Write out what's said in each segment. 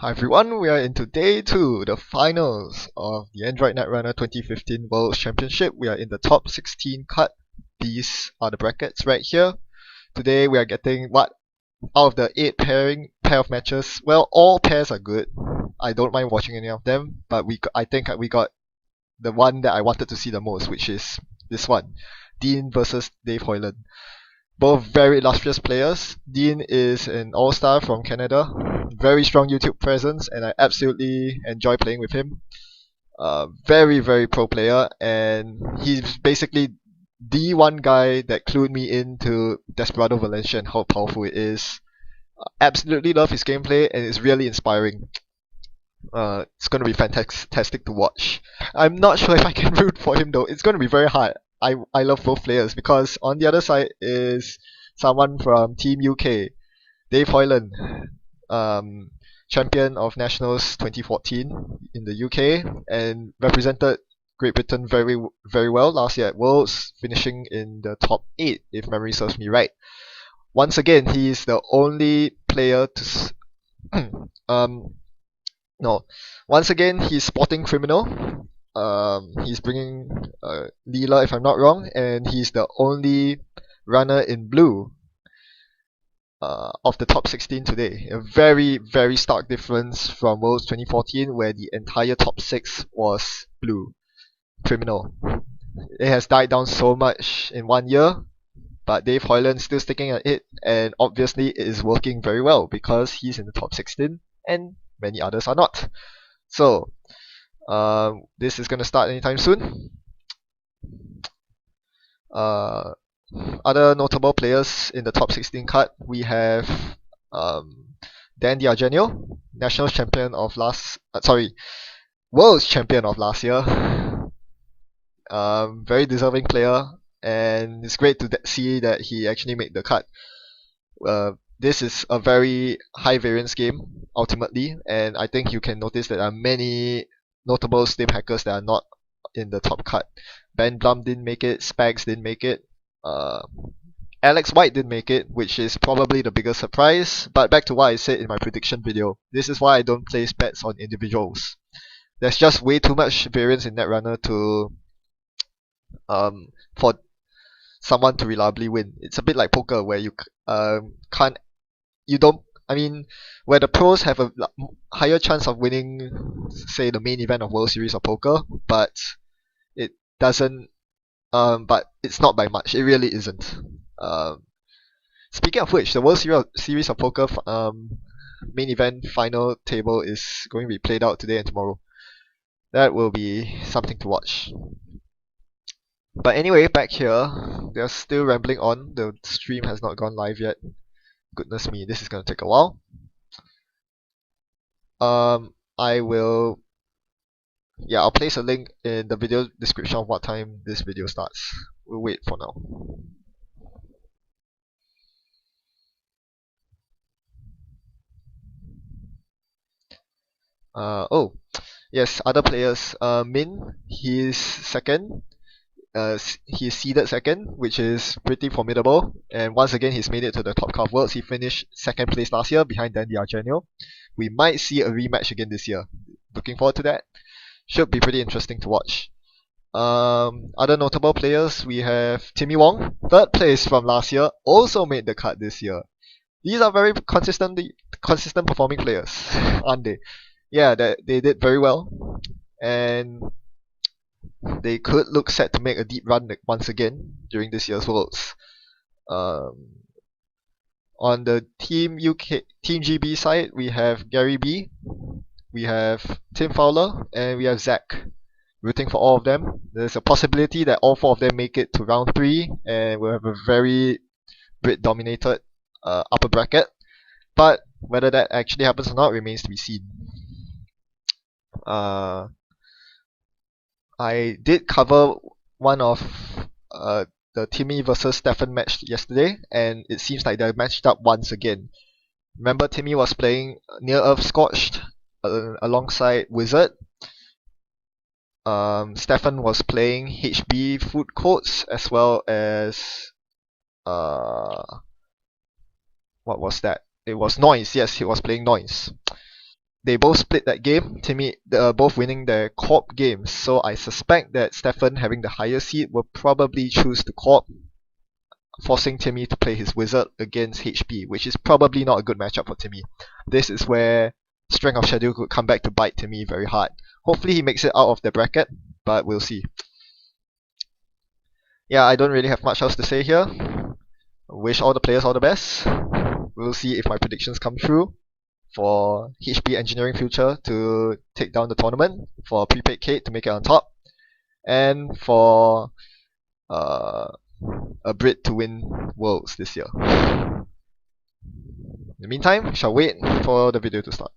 Hi everyone, we are into day 2, the finals of the Android Netrunner 2015 World Championship. We are in the top 16 cut. These are the brackets right here. Today we are getting what out of the 8 pair of matches. Well, all pairs are good. I don't mind watching any of them, but I think we got the one that I wanted to see the most, which is this one, Dien versus Hoyland. Both very illustrious players. Dien is an all-star from Canada, very strong YouTube presence, and I absolutely enjoy playing with him. Very, very pro player, and he's basically the one guy that clued me into Desperado Valencia and how powerful it is. Absolutely love his gameplay, and it's really inspiring. It's going to be fantastic to watch. I'm not sure if I can root for him though. It's going to be very hard. I love both players because on the other side is someone from Team UK, Hoyland, champion of Nationals 2014 in the UK and represented Great Britain very well last year at Worlds, finishing in the top 8 if memory serves me right. Once again, he is the only player to once again he's spotting criminal. He's bringing Leela, if I'm not wrong, and he's the only runner in blue of the top 16 today. A very, very stark difference from Worlds 2014, where the entire top 6 was blue. Criminal. It has died down so much in 1 year, but Hoyland still sticking at it, and obviously it is working very well because he's in the top 16 and many others are not. So, this is going to start anytime soon. Other notable players in the top 16 cut, we have Dien, national champion of world's champion of last year. Very deserving player, and it's great to see that he actually made the cut. This is a very high variance game ultimately, and I think you can notice that there are many notable Steam hackers that are not in the top cut. Ben Blum didn't make it, Spags didn't make it, Alex White didn't make it, which is probably the biggest surprise. But back to what I said in my prediction video, this is why I don't place bets on individuals. There's just way too much variance in Netrunner to for someone to reliably win. It's a bit like poker where you where the pros have a higher chance of winning, say, the main event of World Series of Poker, but it doesn't. But it's not by much. It really isn't. Speaking of which, the World Series of Poker main event final table is going to be played out today and tomorrow. That will be something to watch. But anyway, back here, they're still rambling on. The stream has not gone live yet. Goodness me, this is going to take a while. I'll place a link in the video description of what time this video starts. We'll wait for now. Oh, yes, other players. Min, he's second. He's seeded second, which is pretty formidable. And once again, he's made it to the top cut of Worlds. He finished second place last year behind Dien. We might see a rematch again this year. Looking forward to that. Should be pretty interesting to watch. Other notable players, we have Timmy Wong, third place from last year, also made the cut this year. These are very consistent performing players, aren't they? Yeah, they did very well, and they could look set to make a deep run once again during this year's Worlds. On the Team GB side, we have Gary B, we have Tim Fowler, and we have Zach. Rooting for all of them. There's a possibility that all 4 of them make it to round 3, and we'll have a very Brit-dominated upper bracket. But whether that actually happens or not remains to be seen. I did cover one of the Timmy versus Stefan match yesterday, and it seems like they're matched up once again. Remember, Timmy was playing Near Earth Scorched alongside Wizard. Stefan was playing HB Foodcoats as well as what was that? It was Noise. Yes, he was playing Noise. they both split that game. Timmy, both winning their corp games. So I suspect that Stefan, having the higher seed, will probably choose the corp, forcing Timmy to play his wizard against HP, which is probably not a good matchup for Timmy. This is where Strength of Schedule could come back to bite Timmy very hard. Hopefully he makes it out of the bracket, but we'll see. Yeah, I don't really have much else to say here. Wish all the players all the best. We'll see if my predictions come true for HP Engineering Future to take down the tournament, for Prepaid Kate to make it on top, and for a Brit to win Worlds this year. In the meantime, shall wait for the video to start.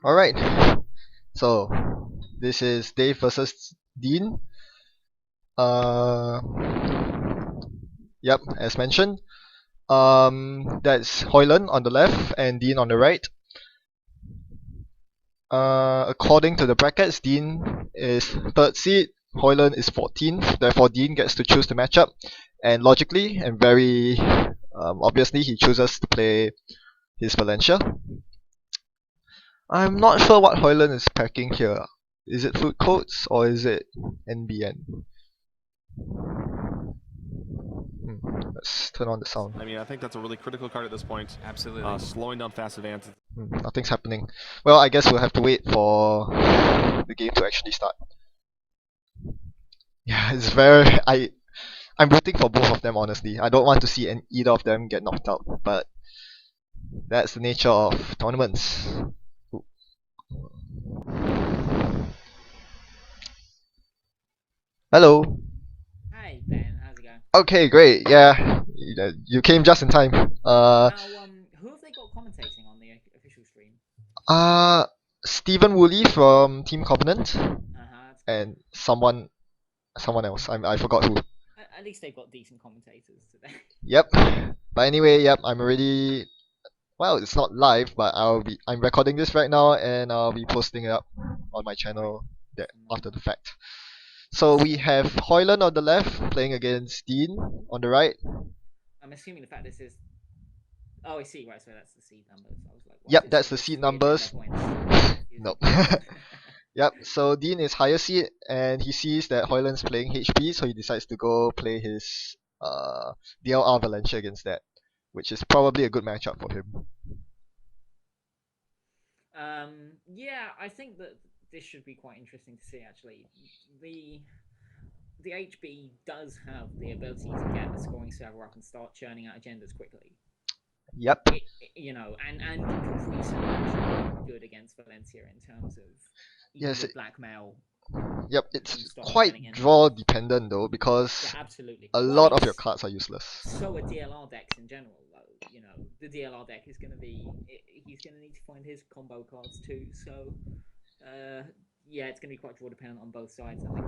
Alright, so this is Dave versus Dien. Yep, as mentioned. That's Hoyland on the left and Dien on the right. According to the brackets, Dien is 3rd seed, Hoyland is 14th, therefore Dien gets to choose the matchup. And logically and very obviously, he chooses to play his Valencia. I'm not sure what Hoyland is packing here. Is it Foodcoats or is it NBN? Let's turn on the sound. I mean, I think that's a really critical card at this point. Absolutely. Slowing down fast advances. Nothing's happening. Well, I guess we'll have to wait for the game to actually start. Yeah, it's very... I'm rooting for both of them, honestly. I don't want to see either of them get knocked out, but that's the nature of tournaments. Hello. Hey Ben, how's it going? Okay, great. Yeah, you came just in time. Now, who have they got commentating on the official stream? Stephen Woolley from Team Covenant, That's good. and someone else. I forgot who. At least they've got decent commentators today. Yep. But anyway, yep. I'm already. Well, it's not live, but I'm recording this right now, and I'll be posting it up on my channel after the fact. So we have Hoyland on the left playing against Dien on the right. I'm assuming the fact this is. Oh, I see. Right, so that's the seed numbers. I was like, Yep, that's the seed numbers. Nope. Yep, so Dien is higher seed, and he sees that Hoyland's playing HP, so he decides to go play his DLR Valencia against that, which is probably a good matchup for him. Yeah, I think that this should be quite interesting to see. Actually, the HB does have the ability to get the scoring server up and start churning out agendas quickly. Yep. And Caprice is actually good against Valencia in terms of blackmail. Yep, it's quite draw dependent though, because absolutely. a lot of your cards are useless. So are DLR decks in general though. The DLR deck is going to be... He's going to need to find his combo cards too, so... yeah, it's going to be quite draw dependent on both sides, I think.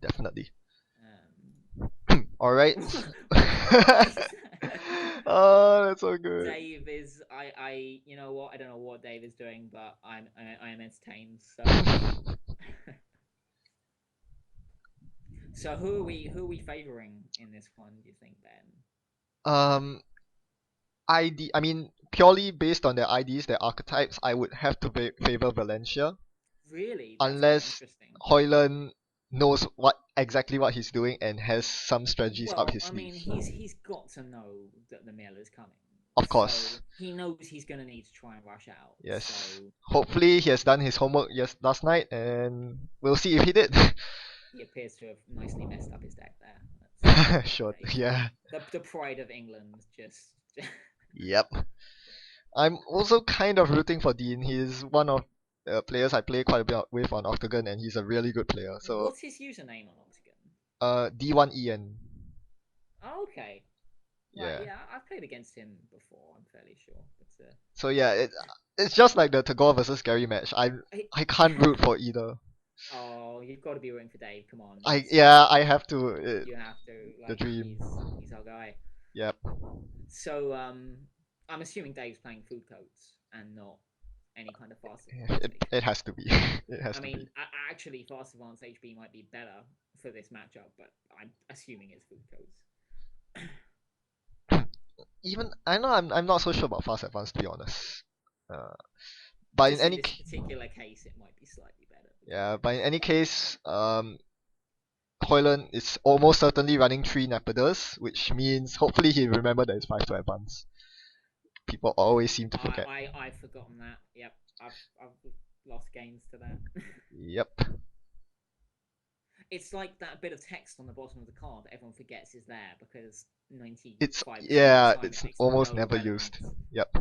Definitely. Alright. Oh, that's so good. Dave is... you know what? I don't know what Dave is doing, but I am entertained, so... So who are we favouring in this one, do you think, Ben? I mean, purely based on their IDs, their archetypes, I would have to favor Valencia. Really? That's quite Unless interesting. Hoyland knows exactly what he's doing and has some strategies up Well, his I sleeve. mean, he's got to know that the mill is coming. Of course. So he knows he's going to need to try and rush out. Yes. So Hopefully he has done his homework last night, and we'll see if he did. he appears to have nicely messed up his deck there. Sure. Yeah. The pride of England just. Yep. I'm also kind of rooting for Dien. He's one of the players I play quite a bit with on Octagon, and he's a really good player. So what's his username on Octagon? D1EN. Oh, okay. Yeah. Right, yeah, I've played against him before. I'm fairly sure. But, So yeah, it's just like the Tagore versus Gary match. I can't root for either. Oh, you've got to be rooting for Dave. Come on. I have to. You have to. Like, the dream. He's our guy. Yep. So I'm assuming Dave's playing Foodcoats and not any kind of fast It has to be. It has I to mean, be. actually, fast advance HB might be better for this matchup, but I'm assuming it's Foodcoats. Even I know I'm not so sure about fast advance, to be honest. But Just in any this particular case, it might be slightly better. yeah, but in any case, Hoyland is almost certainly running 3 Nepaders, which means hopefully he'll remember that it's 5 to advance. People always seem to forget. I've forgotten that. Yep, I've lost games to that. Yep. It's like that bit of text on the bottom of the card that everyone forgets is there because 95% It's of the time it's it makes almost no never relevance. used. Yep.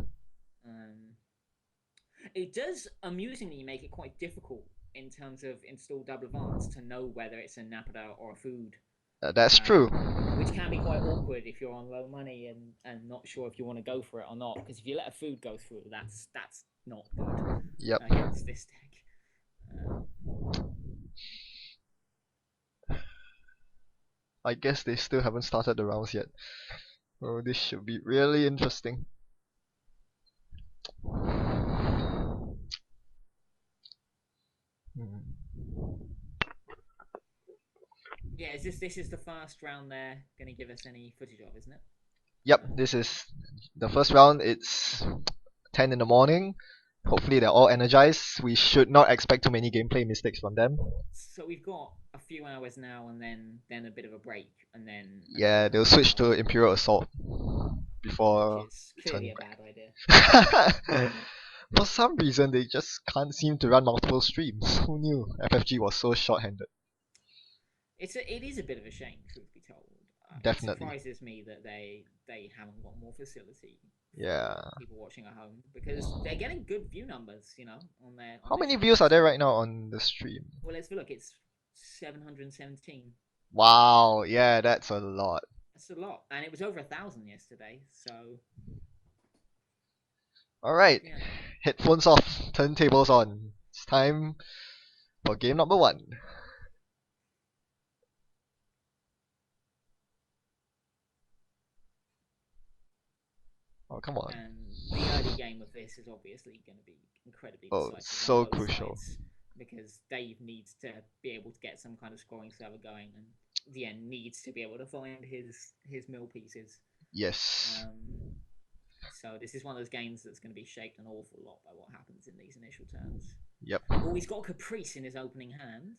It does amusingly make it quite difficult in terms of install double advance to know whether it's a Napada or a food. That's true. Which can be quite awkward if you're on low money and not sure if you want to go for it or not. Because if you let a food go through, that's not good Yep. against this deck. I guess they still haven't started the rounds yet. Oh, this should be really interesting. Yeah, this is the first round they're going to give us any footage of, isn't it? Yep, this is the first round. It's 10 in the morning. Hopefully they're all energized. We should not expect too many gameplay mistakes from them. So we've got a few hours now and then a bit of a break and then... Yeah, they'll switch to Imperial Assault before... Which is clearly a bad idea. For some reason, they just can't seem to run multiple streams. Who knew FFG was so short-handed? It is a bit of a shame, truth be told. Definitely. It surprises me that they haven't got more facility. Yeah. People watching at home because they're getting good view numbers, you know, on their. How many views are there right now on the stream? Well, let's look. It's 717. Wow. Yeah, that's a lot. That's a lot, and it was over 1,000 yesterday. So. All right. Yeah. Headphones off. Turntables on. It's time for game number 1. Oh, come on. And the early game of this is obviously going to be incredibly decisive so on both crucial. sides, because Dave needs to be able to get some kind of scoring server going, and Dien needs to be able to find his mill pieces. Yes. So this is one of those games that's going to be shaped an awful lot by what happens in these initial turns. Yep. Oh, he's got Caprice in his opening hand.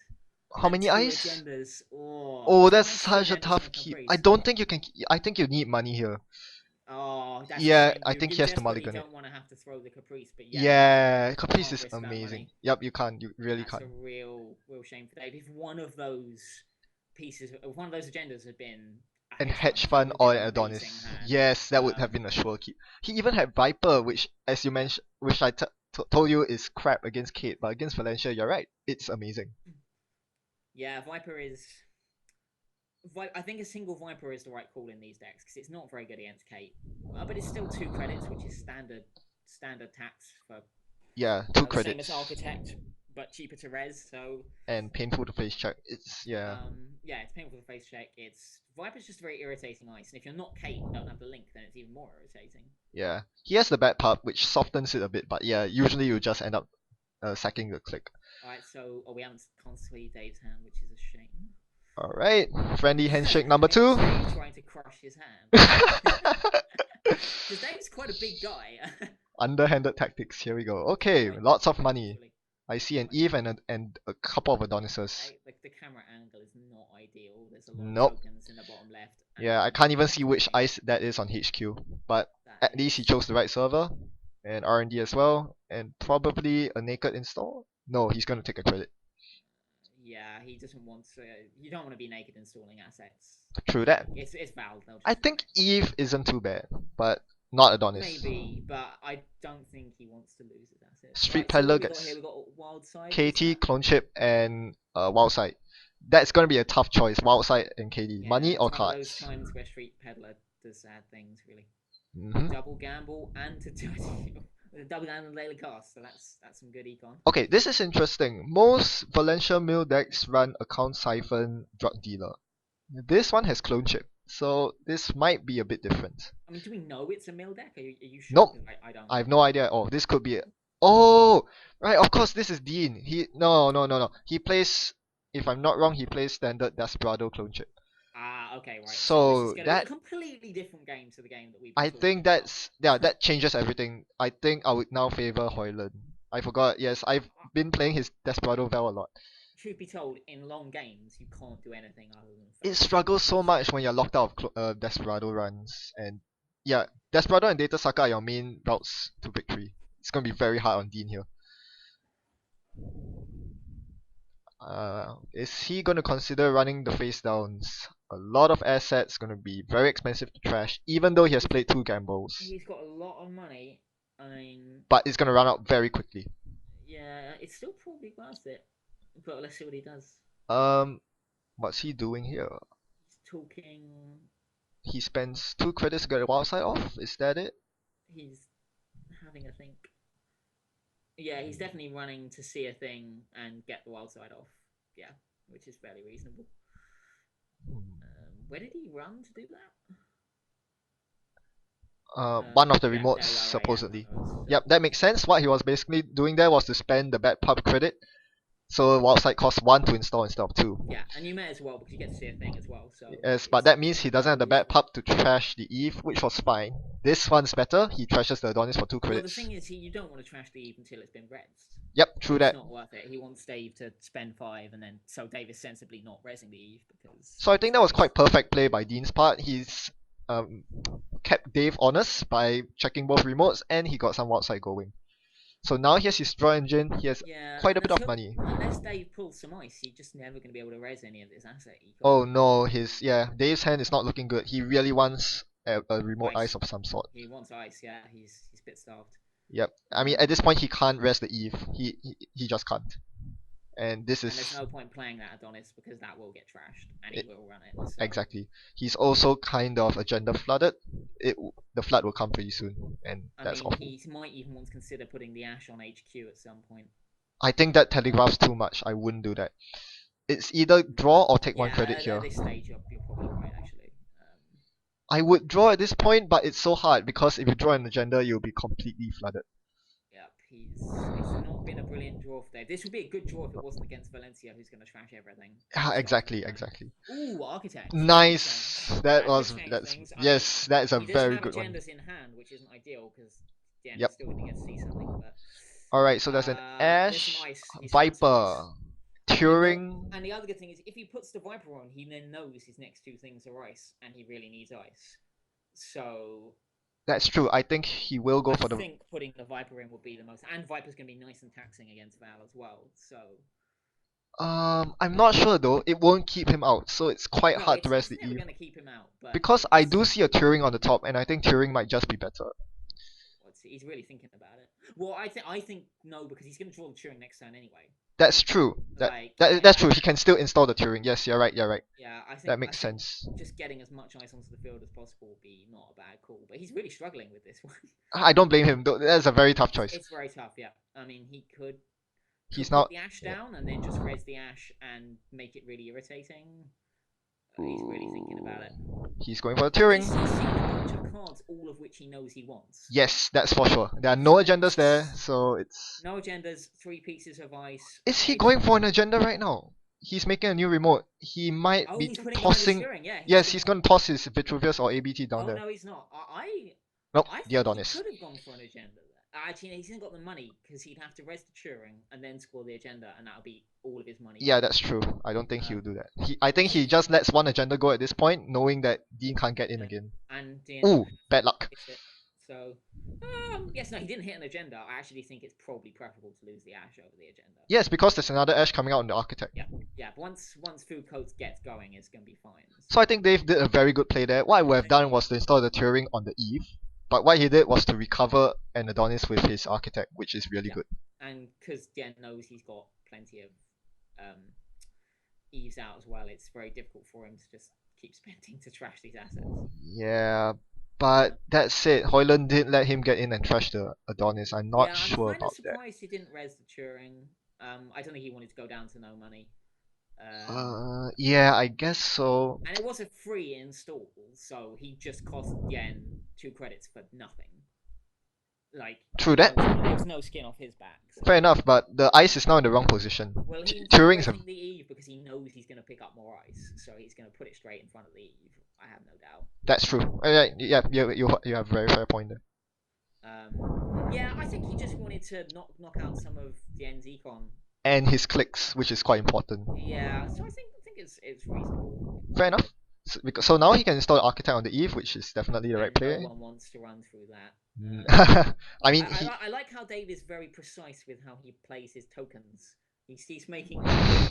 How many eyes? Agendas. Oh, that's such a tough keep. I don't think you can. I think you need money here. Oh, that's yeah, a shame. I think he has to mulligan You it. don't want to have to throw the Caprice, but yeah, Caprice is risk that amazing. money. Yep, you can't. You really That's can't. a real shame for Dave. If one of those pieces, one of those agendas had been And hedge fund or an Adonis. Yes, that would have been a sure keep. He even had Viper, which, as you mentioned, which I told you is crap against Kate, but against Valencia, you're right. It's amazing. Yeah, Viper is. I think a single Viper is the right call in these decks because it's not very good against Kate, but it's still 2 credits, which is standard tax for. Yeah, 2 credits. Same as Architect, but cheaper to res. So. And painful to face check. It's yeah. Yeah, it's painful to face check. It's Viper's just very irritating ice, and if you're not Kate and don't have the link, then it's even more irritating. Yeah, he has the bad part, which softens it a bit, but yeah, usually you just end up sacking the click. Alright, so we haven't constantly Dave's hand, which is a shame. Alright, friendly handshake number 2. Trying to crush his hand. Because Dave's quite a big guy. Underhanded tactics. Here we go. Okay, Right, lots of right, money. actually. I see an Eve and a couple of Adonises. The camera angle is not ideal. There's a lot Nope. of tokens in the bottom left. and Yeah, I then can't even next see to which me. ice that is on HQ. But That at least he is- chose the right server. And R&D as well. And probably a naked install? No, he's gonna take a credit. Yeah, he doesn't want to. You don't want to be naked installing assets. True that. It's Val. I think Eve isn't too bad, but not Adonis. Maybe, but I don't think he wants to lose his assets. Street Right, so Peddler what we got gets here? We got Wild Side. KT, Clone Chip, and Wild Side. That's gonna be a tough choice. Wild Side and KD. Yeah, Money or it's one of those cards? times where Street Peddler does sad things, really. Mhm. Double gamble and to do double gamble and daily cost. So that's some good econ. Okay, this is interesting. Most Valencia mill decks run Account Siphon Drug Dealer. This one has Clone Chip, so this might be a bit different. I mean, do we know it's a mill deck? Are you sure? Nope. 'Cause I don't. I have no idea. Oh, this could be. Oh, right. Of course, this is Dien. No. He plays. If I'm not wrong, he plays standard Desperado Clone Chip. Ah, okay, right. So this is gonna that- be a completely different game to the game that we've. I think that changes everything. I think I would now favor Hoyland. I forgot. Yes, I've been playing his Desperado Val a lot. Truth be told, in long games, you can't do anything other than. It struggles so much when you're locked out of Desperado runs, and yeah, Desperado and Data Saka are your main routes to victory. It's gonna be very hard on Dean here. Is he gonna consider running the face downs? A lot of assets gonna be very expensive to trash, even though he has played 2 gambles. He's got a lot of money. I mean, But it's gonna run out very quickly. yeah, it's still probably worth it. But let's see what he does. What's he doing here? He's talking. He spends 2 credits to get a wild side off. Is that it? He's having a think. Yeah, he's definitely running to see a thing and get the wild side off. Yeah, which is fairly reasonable. Where did he run to do that? One of the Yeah, remotes there we are, right, yeah, supposedly. one of those. Yep, that makes sense. What he was basically doing there was to spend the bad pub credit, so wild side costs 1 to install instead of 2. Yeah, and you may as well because you get to see a thing as well. So Yes, but that means he doesn't have the bad pub to trash the Eve, which was fine. This one's better. He trashes the Adonis for 2 Well, the credits. thing is, you don't want to trash the Eve until it's been rezzed. Yep, true It's that. not worth it. He wants Dave to spend 5, and then so Dave is sensibly not rezzing the Eve because. So I think that was quite perfect play by Dean's part. He's kept Dave honest by checking both remotes, and he got some wild side going. So now he has his draw engine. He has Yeah, quite a and bit of until- money. Unless Dave pulls some ice, he's just never going to be able to res any of this asset. Oh no, Dave's hand is not looking good. He really wants a remote Ice. ice of some sort. He wants ice. Yeah, he's a bit starved. Yep. I mean, at this point, he can't rest the Eve. He just can't. And this And there's is no point playing that Adonis because that will get trashed, and he It- will run it. So. exactly. He's also kind of agenda flooded. The flood will come pretty soon, and I that's mean, awful. he might even want to consider putting the Ash on HQ at some point. I think that telegraphs too much. I wouldn't do that. It's either draw or take 1 credit at here. this stage, you're probably right, actually. I would draw at this point, but it's so hard because if you draw an agenda, you'll be completely flooded. Yep, it's not been a brilliant draw for Dave. This would be a good draw if it wasn't against Valencia, who's going to trash everything. Ah, So, exactly. Ooh, Architect. Nice. That could change that's things. I yes, that is a He does very have good one. agendas in hand, which isn't ideal because Dien Yep. still going to get to see something. But Alright, so there's an there's Ash, some ice. He's found some ice. Viper, Turing. And the other good thing is, if he puts the Viper on, he then knows his next 2 things are ice, and he really needs ice. So That's true. I think he will go I for the. think putting the Viper in would be the most, and Viper's going to be nice and taxing against Val as well. So I'm not sure though. It won't keep him out, so it's quite hard to rest the It's never Eve. going to keep him out, but Because I do see a Turing on the top, and I think Turing might just be better. he's really thinking about it. Well, I think no, because he's going to draw the Turing next turn anyway. That's true. Like, That's true. He can still install the Turing. Yes, you're right. You're right. Yeah, I think That makes I think sense. Just getting as much ice onto the field as possible would be not a bad call, but he's really struggling with this one. I don't blame him. Though. That's a very tough choice. It's very tough, yeah. I mean, he could He's put not. the Ash down and then just res the Ash and make it really irritating. He's really thinking about it. He's going for the He's Turing. seen a bunch of cards, all of which he knows he wants. Yes, that's for sure. There are no agendas there, so it's. No agendas, 3 pieces of ice. Is he going for an agenda right now? He's making a new remote. He might be He's putting tossing. behind the Turing, yeah. Yes, he's going to toss his Vitruvius or ABT down Oh there. no, he's not. I Nope, I the think Adonis. he could have gone for an agenda there. Actually, he's not got the money because he'd have to res the Turing and then score the agenda, and that'll be all of his money. Yeah, that's true. I don't think he'll Um, do that. I think he just lets one agenda go at this point, knowing that Dean can't get in again. And Dien Ooh, bad luck. hits it. So, yes, no, he didn't hit an agenda. I actually think it's probably preferable to lose the Ash over the agenda. Yes, because there's another Ash coming out in the Architect. Yeah, but once Foodcoats gets going, it's gonna be fine. So I think Dave did a very good play there. What I would have done was to install the Turing on the Eve, but what he did was to recover an Adonis with his Architect, which is really good. And because Dien knows he's got plenty of Eves out as well, it's very difficult for him to just keep spending to trash these assets. Yeah, but that said, Hoyland did let him get in and trash the Adonis. I'm not sure I'm kind about of surprised he didn't res the Turing. I don't think he wanted to go down to no money. that. Yeah, I guess so. And it was a free install, so he just cost Dien 2 credits for nothing. Like, True that. there was no skin off his back. So. Fair enough, but the ice is now in the wrong position. Well, he's Turing's resing the Eve because he knows he's going to pick up more ice, so he's going to put it straight in front of the Eve. I have no doubt. That's true. Yeah, you have a very fair point there. Yeah, I think he just wanted to knock out some of Dien's econ. And his clicks, which is quite important. Yeah, so I think it's reasonable. Fair enough. So now he can install Architect on the Eve, which is definitely the right play. No one wants to run through that. I mean, I like how Dave is very precise with how he plays his tokens. He's making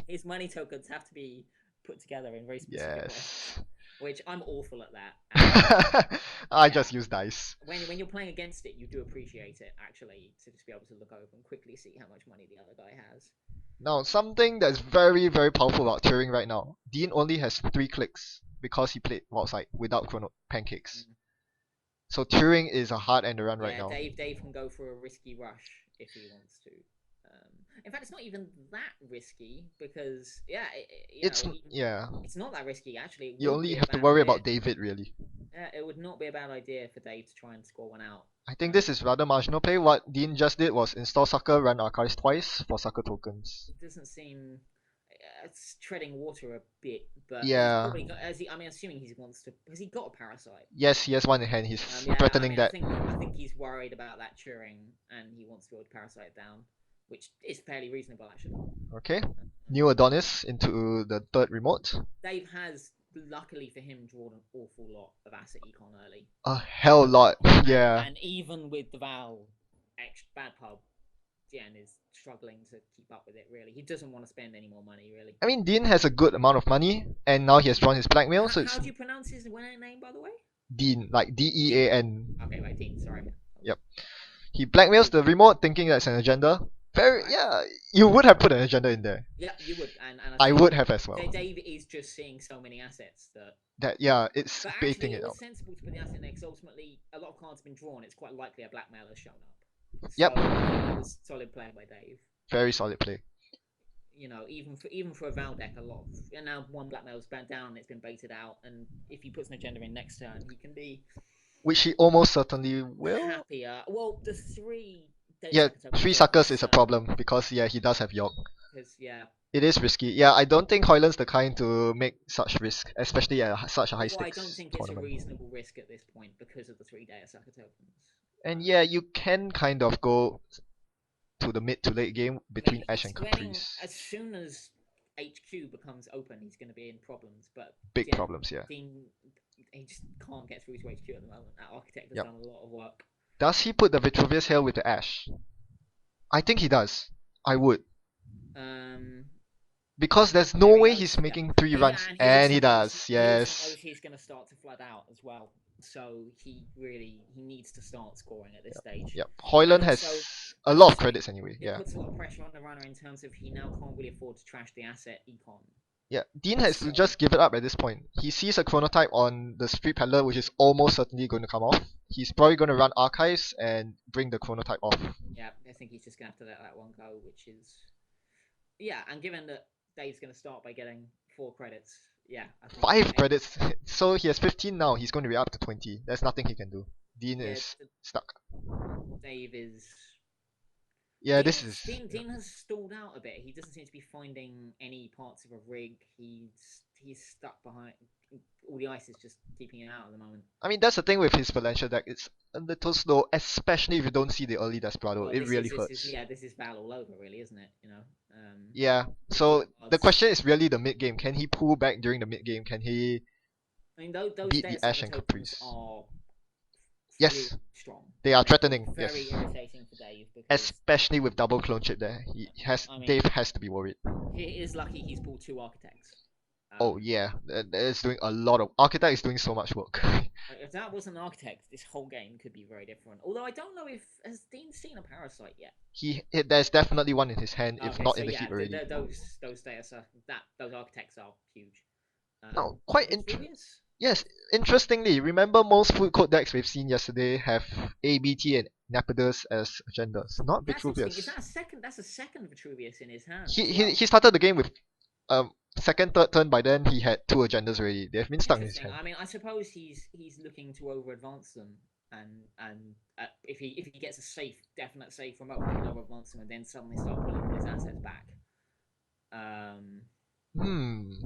his money tokens have to be put together in very specific ways, which I'm awful at that. I just use dice. When you're playing against it, you do appreciate it actually to just be able to look over and quickly see how much money the other guy has. Now, something that's very, very powerful about Turing right now. Dean only has 3 clicks because he played outside without chrono pancakes. So Turing is a hard end to run right now. Dave can go for a risky rush if he wants to. In fact, it's not even that risky because it's not that risky actually. You only have to worry about David really. It would not be a bad idea for Dave to try and score one out. I think this is rather marginal play. What Dean just did was install Sucker, run Archives twice for Sucker tokens. It doesn't seem it's treading water a bit, but yeah. I'm assuming he wants to. Has he got a parasite? Yes, he has one in hand. He's threatening that. I think he's worried about that Turing, and he wants to build parasite down, which is fairly reasonable actually. Okay, new Adonis into the 3rd remote. Dave has, luckily for him, drawn an awful lot of asset econ early. A hell lot, yeah. And even with the Val bad pub, Dien is struggling to keep up with it really. He doesn't want to spend any more money really. I mean, Dean has a good amount of money, and now he has drawn his blackmail, so it's... How do you pronounce his name, by the way? Dean, like D-E-A-N. Okay, right, Dean, sorry. Yep. He blackmails the remote thinking that's an agenda. You would have put an agenda in there. Yeah, you would, and I would have as well. Dave is just seeing so many assets it's baiting it out. It was sensible to put the asset in there because ultimately a lot of cards have been drawn. It's quite likely a blackmail has shown up. Yep. So, it was solid play by Dave. Very solid play. You know, even for a Val deck, and now one blackmail's back down and it's been baited out, and if he puts an agenda in next turn, he can be. Which he almost certainly will. Happier. Well, the 3. Yeah, 3 suckers is a problem because he does have York. It is risky. Yeah, I don't think Hoyland's the kind to make such risk, especially at such a high stakes. I don't think it's a reasonable risk at this point because of the 3-day sucker tokens. And yeah, you can kind of go to the mid to late game between Ash and Caprice. As soon as HQ becomes open, he's going to be in problems. But big problems, yeah. He just can't get through to HQ at the moment. That Architect has done a lot of work. Does he put the Vitruvius Hail with the Ash? I think he does. I would. Because there's no way he's making 3 runs, and he does. Yes. He's going to start to flood out as well, so he needs to start scoring at this stage. Yep. Hoyland has a lot of credits anyway. It puts a lot of pressure on the runner in terms of he now can't really afford to trash the asset econ. Yeah, Dean has to just give it up at this point. He sees a chronotype on the Street Peddler, which is almost certainly going to come off. He's probably going to run Archives and bring the chronotype off. Yeah, I think he's just going to have to let that one go, which is... Yeah, and given that Dave's going to start by getting 4 credits, I think 5 credits? So he has 15 now, he's going to be up to 20. There's nothing he can do. Dean is stuck. Dave is... Yeah, Dien has stalled out a bit. He doesn't seem to be finding any parts of a rig. He's stuck behind, all the ice is just keeping it out at the moment. I mean, that's the thing with his Valencia deck. It's a little slow, especially if you don't see the early Desperado. Well, It really this hurts. is yeah, this is Val all over, really, isn't it? You know. Yeah. 50 So the cards. question is really the mid game. Can he pull back during the mid game? Can he I mean, those beat Death the Ash Sucker and tokens Caprice? are really Yes, strong. they are And threatening. very Yes, irritating for Dave because especially with double clone chip there. I mean, Dave has to be worried. he is lucky he's pulled 2 architects. Oh yeah, that is doing a lot of Architect is doing so much work. If that was an architect, this whole game could be very different. Although I don't know if has Dean seen a parasite yet. There's definitely one in his hand, if Okay, not so in the yeah, heap already. those data those architects are huge. Now, quite Vitruvius? yes, interestingly, remember most food code decks we've seen yesterday have ABT and Napidus as agendas, not That's interesting. Is Vitruvius. that a second? That's a second Vitruvius in his hand. He, as well. he started the game with second, third turn. By then he had 2 agendas already. They've been stuck in his Interesting. hand. I mean, I suppose he's looking to over advance them, and if he gets a definite safe remote, he can over advance them, and then suddenly start pulling all his assets back.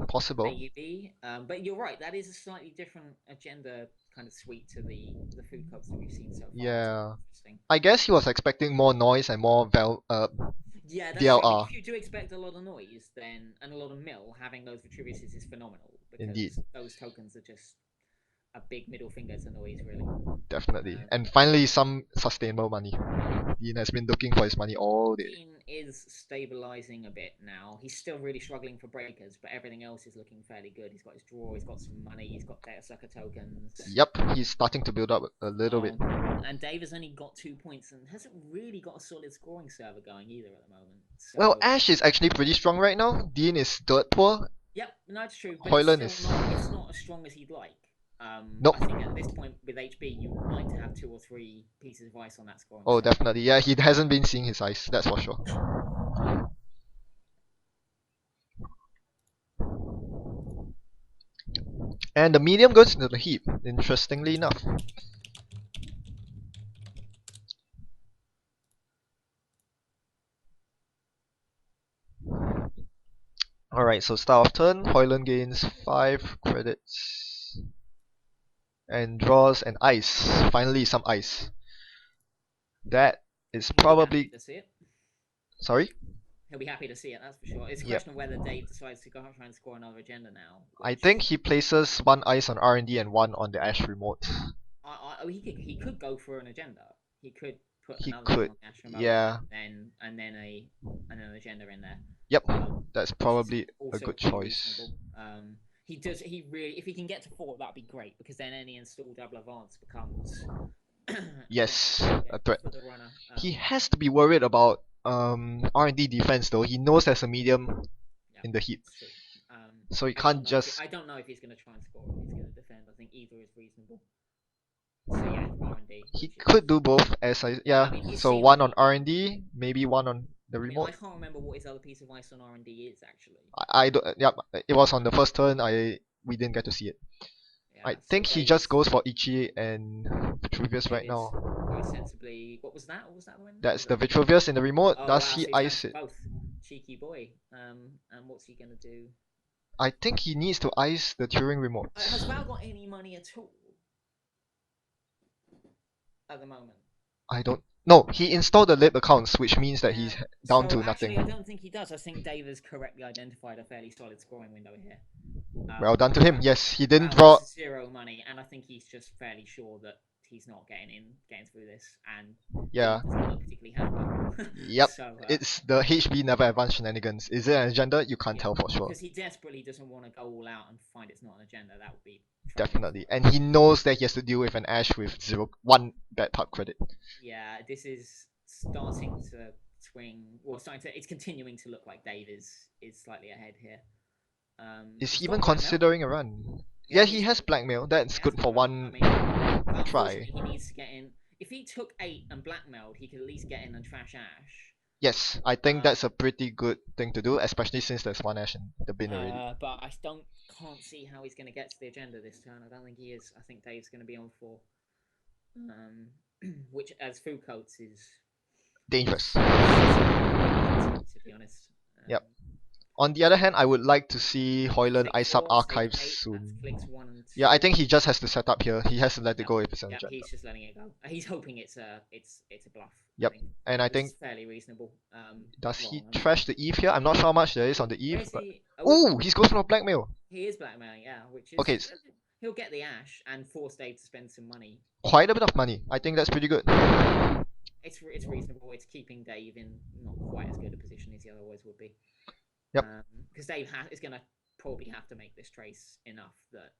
Possible. Maybe. But you're right. That is a slightly different agenda kind of suite to the Foodcoats that we've seen so far. Yeah. Interesting. I guess he was expecting more noise and more Yeah, that's true. DLR. If you do expect a lot of noise, then and a lot of mill, having those Vitruviuses is phenomenal because Indeed. those tokens are just a big middle finger to noise, really. Definitely. And finally, some sustainable money. Dien has been looking for his money all day. Dien is stabilizing a bit now. He's still really struggling for breakers, but everything else is looking fairly good. He's got his draw, he's got some money, he's got data sucker tokens. Yep, he's starting to build up a little bit. And Dave has only got 2 points and hasn't really got a solid scoring server going either at the moment. So, Well, Ash is actually pretty strong right now. Dien is dirt poor. Yep, no, it's true. But Hoyland it's not as strong as he'd like. Nope. I think at this point with HB, you would like to have 2 or 3 pieces of ice on that scoring. Oh, server. definitely. Yeah, he hasn't been seeing his ice, that's for sure. And the medium goes into the heap, interestingly enough. Alright, so start of turn, Hoyland gains 5 credits. And draws an ice. Finally, some ice. That is He'll be happy probably... to see it. Sorry? He'll be happy to see it, that's for sure. It's a Yep. question of whether Dave decides to go try and score another agenda now. I which- think he places 1 ice on R&D and 1 on the Ash remote. he could go for an agenda. He could put He another could, on the Ash remote yeah. and then an agenda in there. Yep, that's probably a Also good pretty choice. reasonable. He really, if he can get to 4, that'd be great because then any install double advance becomes Yes, a threat. for the runner. He has to be worried about R&D defense though. He knows there's a medium yeah, in the heap. it's true. So he I can't don't know just... I don't know if he's going to try and score or if he's going to defend. I think either is reasonable. So yeah, R&D. He which is- could do both as I... Yeah, I mean, he's so seen 1 it. on R&D, maybe 1 on the I mean, remote. I can't remember what his other piece of ice on R&D is actually. I don't... Yep, it was on the first turn, we didn't get to see it. Yeah, I so think he Dave's- just goes for Ichi and Vitruvius Dave right is now. Quite sensibly. What was that? What was that the one? That's the Vitruvius in the remote. Oh, Does wow, he so he's ice going it? for both. Cheeky boy. And what's he gonna do? I think he needs to ice the Turing remote. Has Val got any money at all? At the moment. I don't... No, he installed the lib accounts, which means that Yeah, he's down to so nothing. Actually, I don't think he does. I think Dave has correctly identified a fairly solid scoring window here. Well done to him. Yes, he didn't Val draw... has 0 money, and I think he's just fairly sure that he's not getting through this, and Yeah. doesn't look particularly happy. Yep. So, It's the HB never advanced shenanigans. Is it an agenda? You can't yeah, tell for sure. because he desperately doesn't want to go all out and find it's not an agenda. That would be tragic. Definitely. And he knows that he has to deal with an Ash with 1 bad park credit. Yeah, this is starting to swing. Well, it's continuing to look like Dave is slightly ahead here. Is he's he got even blackmail. considering a run? Yeah, he has blackmail. That's He good has for blackmail. one But try. unfortunately, he needs to get in. If he took 8 and blackmailed, he could at least get in and trash Ash. Yes, I think that's a pretty good thing to do, especially since there's 1 Ash in the bin already. But I can't see how he's going to get to the agenda this turn. I don't think he is. I think Dave's going to be on 4. Which, as Foodcoats, is Dangerous. to be honest. Yep. On the other hand, I would like to see Hoyland Six ice up four, six archives eight, soon. That's clicks 1 and 2. Yeah, I think he just has to set up here. He has to let it go if it's an Yep, agenda. he's just letting it go. He's hoping it's a bluff. Yep, and I Which think is fairly reasonable. does well, he I mean, trash the Eve here? I'm not sure how much there is on the Eve. Where's But... he? Oh, he's going for blackmail. He is blackmailing, yeah. Which is Okay, he'll get the Ash and force Dave to spend some money. quite a bit of money. I think that's pretty good. It's reasonable. It's keeping Dave in not quite as good a position as he otherwise would be. Yep. Because Dave is gonna probably have to make this trace enough that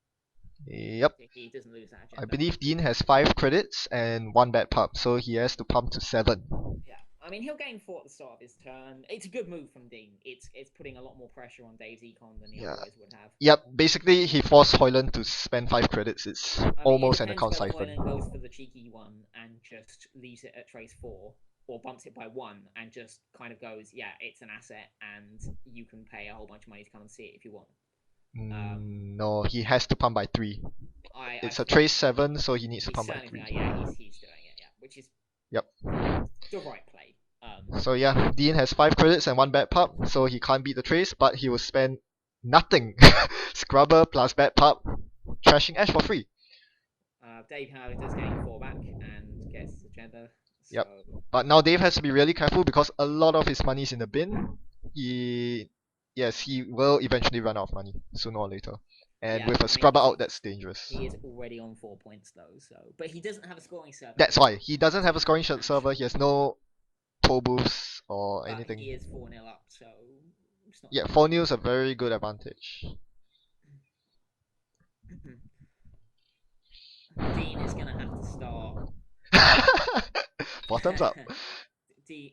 Yep. he doesn't lose that agenda. I believe Dien has 5 credits and 1 bad pump, so he has to pump to 7. Yeah, I mean he'll gain 4 at the start of his turn. It's a good move from Dien. It's putting a lot more pressure on Dave's econ than he otherwise would have. Yep, basically he forced Hoyland to spend 5 credits. It's almost an account siphon. Hoyland goes for the cheeky one and just leaves it at trace 4, or bumps it by 1 and just kind of goes, yeah, it's an asset and you can pay a whole bunch of money to come and see it if you want. No, he has to pump by 3. It's a trace 7, so he needs to pump by 3. Yeah, he's doing it, yeah, which is Yep. the right play. So yeah, Dien has 5 credits and 1 bad pump, so he can't beat the trace, but he will spend nothing. Scrubber plus bad pump, trashing Ash for free. Dave, however, does gain 4 back and gets the agenda. So... Yep. But now Dave has to be really careful because a lot of his money is in the bin. Yes, he will eventually run out of money sooner or later. And with a scrubber out, that's dangerous. He is already on 4 points though, so but he doesn't have a scoring server. That's why he doesn't have a scoring server. He has no toll boosts or anything. He is 4-0 up, so it's not. Yeah, 4-0 is a very good advantage. Dien is gonna have to start. Bottoms up.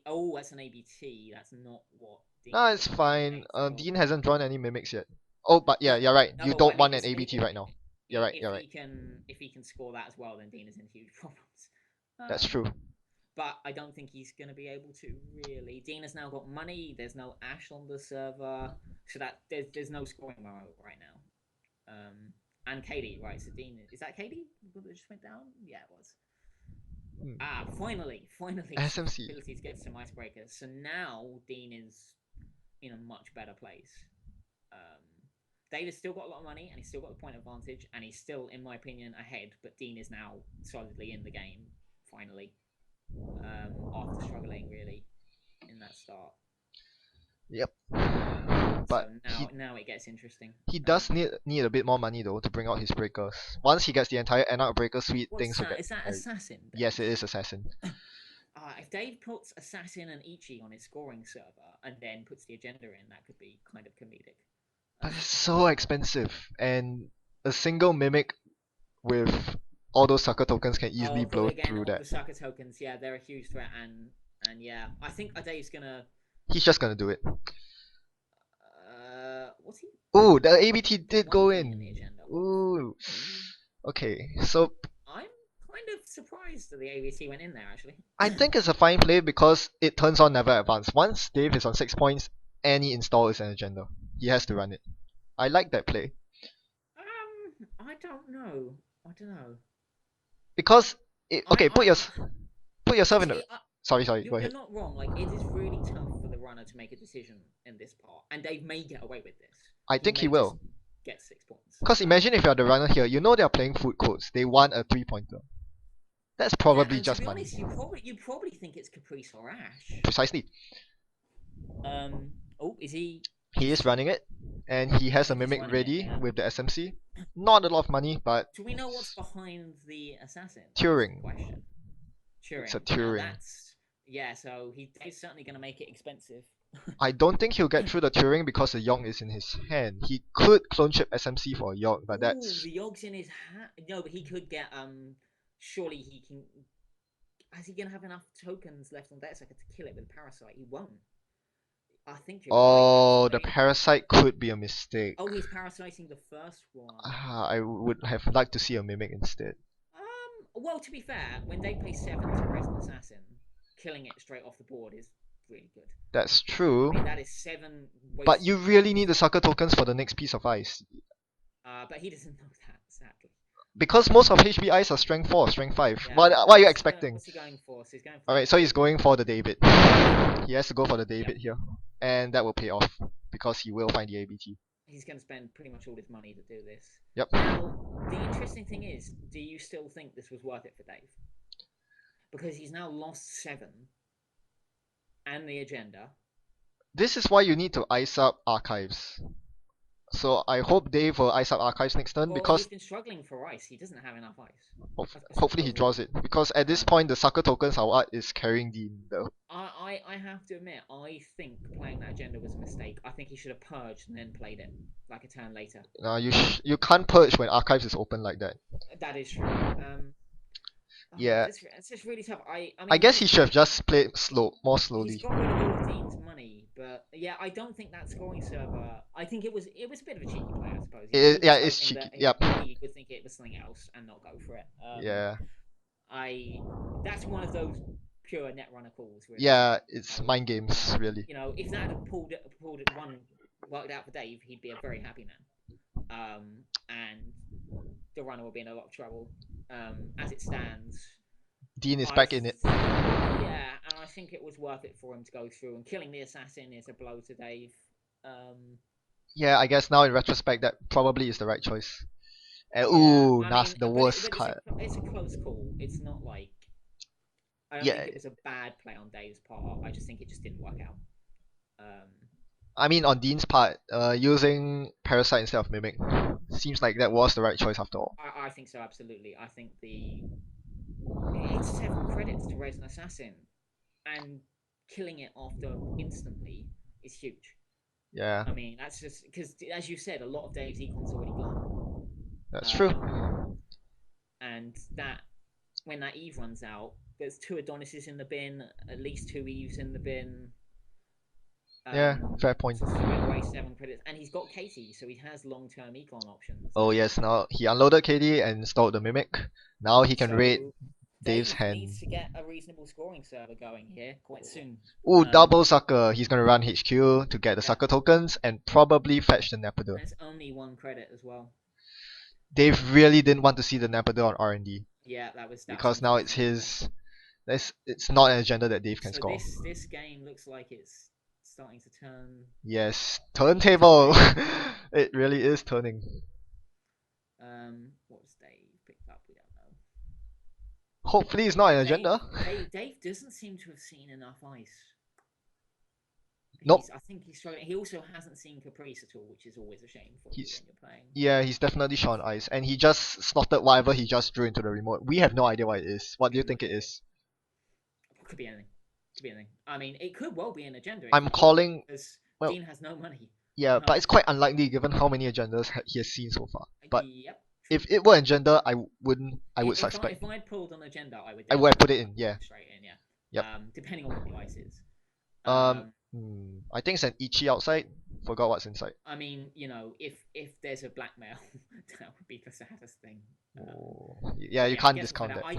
Oh, that's an ABT. That's not what. No, it's fine. Dien hasn't drawn any mimics yet. Oh, but yeah, you're right. You don't want an ABT right now. You're right. You're right. If he can score that as well, then Dien is in huge problems. That's true. But I don't think he's going to be able to really. Dien has now got money. There's no Ash on the server, so that there's no scoring mode right now. And Katie, right? So Dien is that Katie? That just went down? Yeah, it was. Finally, SMC. Ability to get some icebreakers. So now Dien is in a much better place. Dave has still got a lot of money and he's still got the point advantage and he's still, in my opinion, ahead. But Dien is now solidly in the game. Finally, after struggling really in that start. Yep. But so now it gets interesting. He does need a bit more money though to bring out his breakers. Once he gets the entire Anarch breaker suite, things will get. Is that Assassin? Then? Yes, it is Assassin. If Dave puts Assassin and Ichi on his scoring server and then puts the agenda in, that could be kind of comedic. But it's so expensive, and a single mimic with all those sucker tokens can easily blow through that. The sucker tokens, yeah, they're a huge threat, and yeah, I think Dave's gonna. He's just gonna do it. What's he? Ooh, the ABT did go in. Ooh. Okay, so. I'm kind of surprised that the ABT went in there actually. I think it's a fine play because it turns on never advance. Once Dave is on 6 points, any install is an agenda. He has to run it. I like that play. I don't know. Because put yourself in the. Sorry. Go ahead. You're not wrong. Like it is really tough for the runner to make a decision in this part, and Dave may get away with this. I think he will. Get 6 points. Because imagine if you're the runner here, you know they're playing Foodcoats. They want a 3-pointer. That's probably just money. To be honest, you probably think it's Caprice or Ash. Precisely. Oh, is he? He is running it, and he has a mimic ready with the SMC. Not a lot of money, but. Do we know what's behind the assassin? Turing. Question. Turing. It's a Turing. Yeah, so he's certainly going to make it expensive. I don't think he'll get through the Turing because the Yogg is in his hand. He could clone chip SMC for a Yogg, but that's. The Yogg's in his hand. No, but he could get. Surely he can. Is he going to have enough tokens left on Death Sucker to kill it with Parasite? He won't. I think you're right, the Parasite could be a mistake. Oh, he's parasiting the first one. I would have liked to see a Mimic instead. Well, to be fair, when they pay 7 to Resident Assassin, killing it straight off the board is really good. That's true. I mean, that is 7 but you really need the sucker tokens for the next piece of ice. But he doesn't know that, sadly. Because most of HB ice are strength 4, strength 5. Yeah, what are you expecting? What's he going for? So he's going for Alright, so he's going for the David. He has to go for the David here. And that will pay off. because he will find the ABT. He's going to spend pretty much all his money to do this. Yep. Now, the interesting thing is, do you still think this was worth it for Dave? Because he's now lost 7 and the agenda. This is why you need to ice up archives. So I hope Dave will ice up archives next turn Well, because he's been struggling for ice. He doesn't have enough ice. hopefully he draws it. Because at this point the sucker tokens are what is carrying Dien though. I have to admit, I think playing that agenda was a mistake. I think he should have purged and then played it like a turn later. You can't purge when archives is open like that. That is true. Yeah. It's just really tough. I mean, I guess he should have just played more slowly. He's got rid of all of Dean's money, but yeah, I don't think that scoring server. I think it was a bit of a cheeky play, I suppose. It's cheeky. Yep. He would think it was something else and not go for it. Yeah. That's one of those pure Netrunner calls. Really. Yeah, it's mind games really. You know, if that had pulled it worked out for Dave, he'd be a very happy man. And the runner would be in a lot of trouble. As it stands, Dien is back in it. Yeah, and I think it was worth it for him to go through. And killing the assassin is a blow to Dave. Yeah, I guess now in retrospect that probably is the right choice. And, that's the worst card. It's a close call. It's not like I don't think it was a bad play on Dave's part. I just think it just didn't work out. I mean, on Dien's part, using Parasite instead of Mimic seems like that was the right choice after all. I think so, absolutely. I think it's 7 credits to raise an assassin, and killing it after instantly is huge. Yeah. I mean, that's just because, as you said, a lot of Dave's econ's already gone. That's true. And that when that Eve runs out, there's 2 Adonises in the bin, at least 2 Eves in the bin. Yeah, fair point. So away 7 credits, and he's got Katie, so he has long-term econ options. Oh yes, now he unloaded Katie and installed the Mimic. Now he can raid Dave's hand. Needs to get a reasonable scoring server going here quite soon. Double sucker. He's gonna run HQ to get the sucker tokens and probably fetch the Nepoder. There's only 1 credit as well. Dave really didn't want to see the Nepoder on R&D. Yeah, that was because now it's his. It's not an agenda that Dave can so score. This game looks like it's starting to turn. Yes, turntable. It really is turning. What's Dave picked up? We don't know. Hopefully, it's not an agenda. Dave doesn't seem to have seen enough ice. Nope. I think he's struggling. He also hasn't seen Caprice at all, which is always a shame for you when you're playing. Yeah, he's definitely short on ice, and he just slotted whatever he just drew into the remote. We have no idea what it is. What do you think it is? Could be anything. Could be anything. I mean, it could well be an agenda. I'm calling. Because well, Dien has no money. Yeah, but it's quite unlikely given how many agendas he has seen so far. But yep. If it were agenda, I would suspect. If I'd pulled an agenda, I would have put it in. Yeah. Straight in. Yeah. Yep. Depending on what the ice is. I think it's an Ichi outside. Forgot what's inside. I mean, you know, if there's a blackmail, that would be the saddest thing. Yeah, you can't discount that. I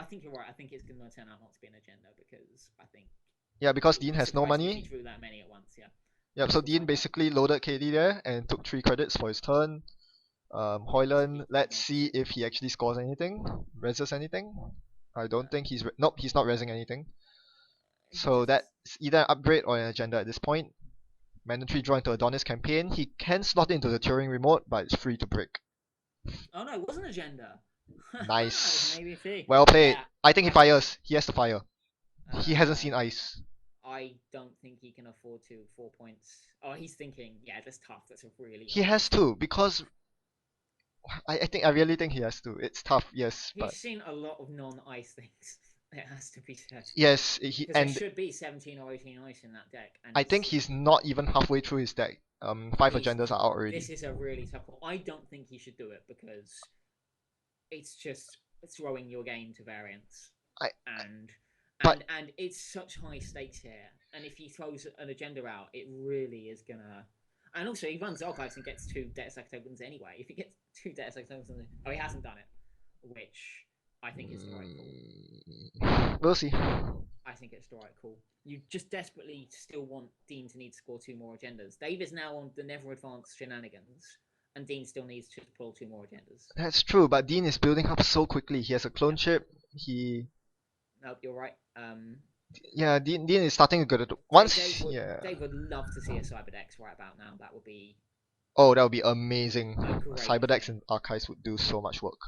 think you're right. I think it's going to turn out not to be an agenda because I think. Yeah, because Dien has no money. He drew that many at once. Yeah. Yep. So Dien basically loaded KD there and took 3 credits for his turn. Hoyland, let's see if he actually scores anything, reses anything. I don't think he's nope, he's not resing anything. So that's either an upgrade or an agenda at this point. Mandatory draw into Adonis campaign. He can slot into the Turing remote, but it's free to break. Oh no, it wasn't agenda. Nice. Maybe well played. Yeah, I think he fires. He has to fire. He hasn't seen ice. I don't think he can afford to 4 points. Oh, he's thinking, yeah, that's tough. That's a really. He has to because I really think he has to. It's tough, yes. He's seen a lot of non-ice things. It has to be said. Yes, there should be 17 or 18 ice in that deck. And I think he's not even halfway through his deck. 5 agendas are out already. This is a really tough one. I don't think he should do it because it's just throwing your game to variance. And it's such high stakes here. And if he throws an agenda out, it really is gonna. And also, he runs archives and gets 2 Debt Sack tokens anyway. If he gets 2 Debt Sack tokens, he hasn't done it, which I think is the right call. We'll see. I think it's the right call. You just desperately still want Dien to need to score 2 more agendas. Dave is now on the never advanced shenanigans, and Dien still needs to pull 2 more agendas. That's true, but Dien is building up so quickly. He has a clone chip. Nope, you're right. Yeah, Dien is starting to go to once. Dave would love to see a Cyberdex right about now. That would be Oh, that would be amazing. a great Cyberdex thing. and Archives would do so much work.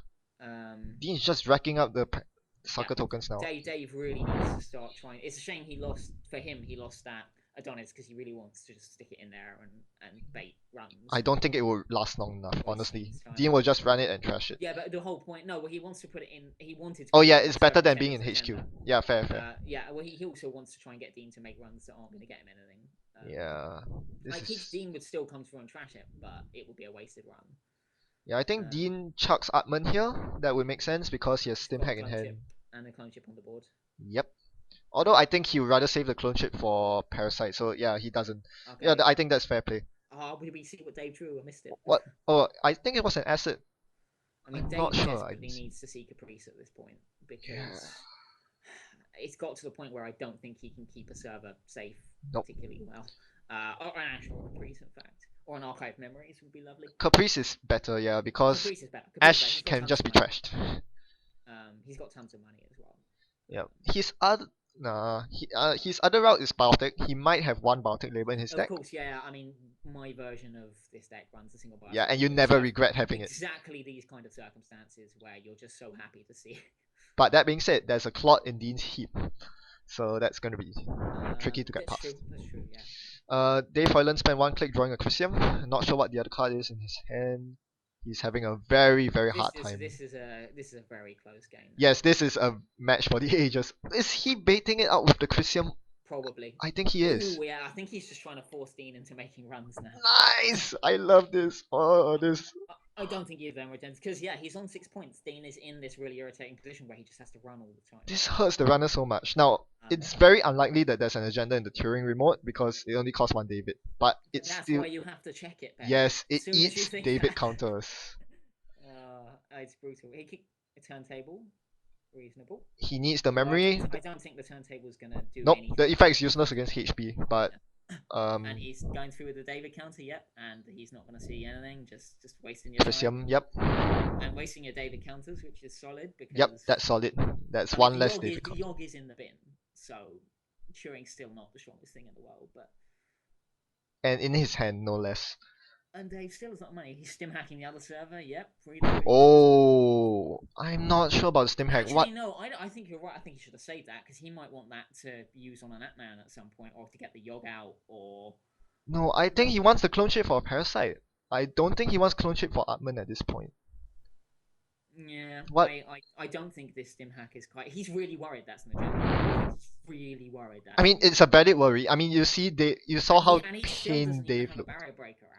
Um, Dien is just racking up the yeah, sucker tokens now. Dave really needs to start trying. It's a shame he lost that Adonis because he really wants to just stick it in there and bait runs. I don't think it will last long enough, honestly. his time. Dien will just run it and trash it. Yeah, but the whole point. No, well, he wants to put it in. He wanted. To Oh put yeah, it in it's better than 7% being of in his HQ. agenda. Yeah, fair. Yeah, well, he also wants to try and get Dien to make runs that aren't going to get him anything. Yeah. Like Dien would still come through and trash it, but it would be a wasted run. Yeah, I think Dien chucks Atman here. That would make sense because he has Stim Hack in hand. And a clone chip on the board. Yep. Although I think he would rather save the clone chip for Parasite, so yeah, he doesn't. Okay. Yeah, I think that's fair play. Did we see what Dave drew? I missed it. What? Oh, I think it was an asset. I mean, I'm Dave not sure. desperately needs to see Caprice at this point because it's got to the point where I don't think he can keep a server safe particularly well. Or an actual Caprice, in fact. Or an Archive Memories would be lovely. Caprice is better, yeah, because Caprice is better. Ash can just be trashed. He's got tons of money as well. Yeah, his other route is Biotech. He might have one Biotech label in his deck. Of course, yeah. I mean, my version of this deck runs a single Biotech. Yeah, and you never regret having it. Exactly these kind of circumstances where you're just so happy to see it. But that being said, there's a Clot in Dien's heap, so that's going to be tricky to get past. That's true, yeah. Dave Hoyland spent one click drawing a Chrysium. Not sure what the other card is in his hand. He's having a very hard time. This is a very close game. Yes, this is a match for the ages. Is he baiting it out with the Chrysium? Probably. I think he is. Ooh, yeah, I think he's just trying to force Dien into making runs now. Nice! I love this. Oh, this. I don't think either of them returns because he's on 6 points. Dien is in this really irritating position where he just has to run all the time. This hurts the runner so much. Now, it's very unlikely that there's an agenda in the Turing remote because it only costs one David. But it's that's still. Why you have to check it. Ben. Yes, it eats David counters. It's brutal. He kicked a turntable. Reasonable. He needs the memory. I don't think the turntable's gonna do nope, anything. the effect's useless against HP, but and he's going through with the David counter, yep, and he's not gonna see anything, just wasting your Chrysium, time. yep. And wasting your David counters, which is solid because yep, that's solid. That's one less David counter. Yogg is in the bin, so Turing's still not the strongest thing in the world, but and in his hand, no less. And Dave still has not money. He's stim hacking the other server. Yep. Oh, I'm not sure about the stim hack. Actually, what? No, I think you're right. I think he should have saved that because he might want that to use on an Atman at some point, or to get the Yogg out, or. No, I think he wants the clone chip for a Parasite. I don't think he wants clone chip for Atman at this point. Yeah. What? I don't think this stim hack is quite. He's really worried that's an agenda. He's really worried that. I mean, it's a valid worry. I mean, you saw how pained Dave looked. Barrier breaker out.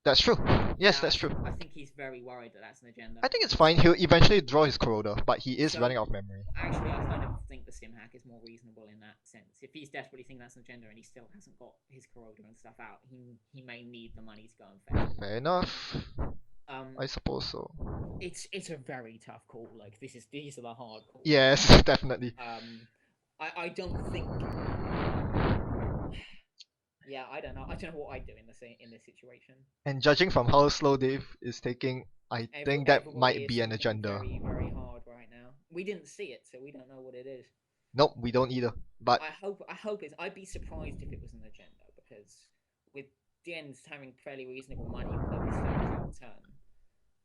That's true. Yes, that's true. I think he's very worried that that's an agenda. I think it's fine. He'll eventually draw his Corroder, but he is running out of memory. Actually, I kind of think the stim hack is more reasonable in that sense. If he's desperately thinking that's an agenda and he still hasn't got his Corroder and stuff out, he may need the money to go and fetch. Fair enough. I suppose so. It's a very tough call. Like these are the hard calls. Yes, definitely. I don't think. Yeah, I don't know. I don't know what I'd do in this situation. And judging from how slow Dave is taking, I think that might be an agenda. Very, very hard right now. We didn't see it, so we don't know what it is. Nope, we don't either. But I hope it's. I'd be surprised if it was an agenda because with Dien's having fairly reasonable money per turn,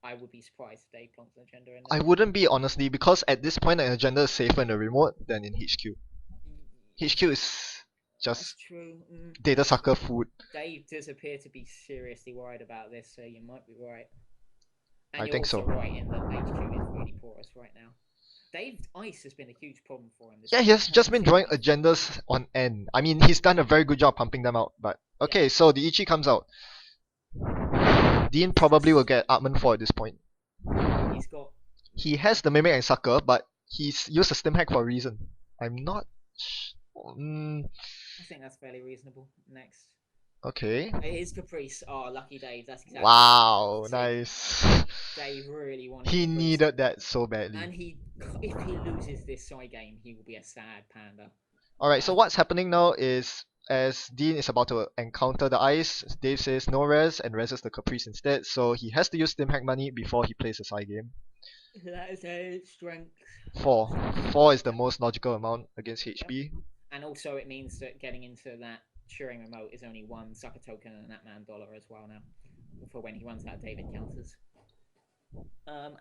I would be surprised if they plonks an agenda in there. I wouldn't be, honestly, because at this point an agenda is safer in the remote than in HQ. HQ is just data sucker food. Dave does appear to be seriously worried about this, so you might be right. And I think so. Right in that HQ is really porous right now. Dave's ice has been a huge problem for him. Yeah, he has just been drawing agendas on end. I mean, he's done a very good job pumping them out. But okay, yeah. So the Ichi comes out. Dien probably will get Atman 4 at this point. He has the Mimic and Sucker, but he's used a Stim Hack for a reason. I'm not. I think that's fairly reasonable. Next. Okay. It is Caprice. Oh, lucky Dave. That's exactly. Wow, nice. Dave really wanted. He needed that so badly. And if he loses this side game, he will be a sad panda. Alright, so what's happening now is as Dien is about to encounter the ice, Dave says no res and reses the Caprice instead, so he has to use Stim Hack money before he plays the side game. That is a strength. 4. 4 is the most logical amount against HB. And also it means that getting into that Turing remote is only one sucker token and that man dollar as well now. For when he runs out of David counters.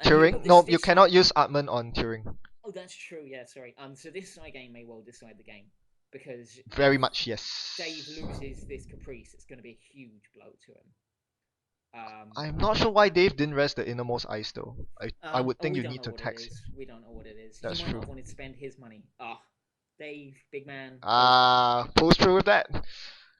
Turing? No, you cannot use Atman on Turing. Oh, that's true. Yeah, sorry. So this side game may well decide the game because Very much, yes. Dave loses this Caprice, it's going to be a huge blow to him. I'm not sure why Dave didn't rest the innermost ice though. I would think you need to tax him. We don't know what it is. That's he might true. not want to spend his money. Dave, big man. Post through with that.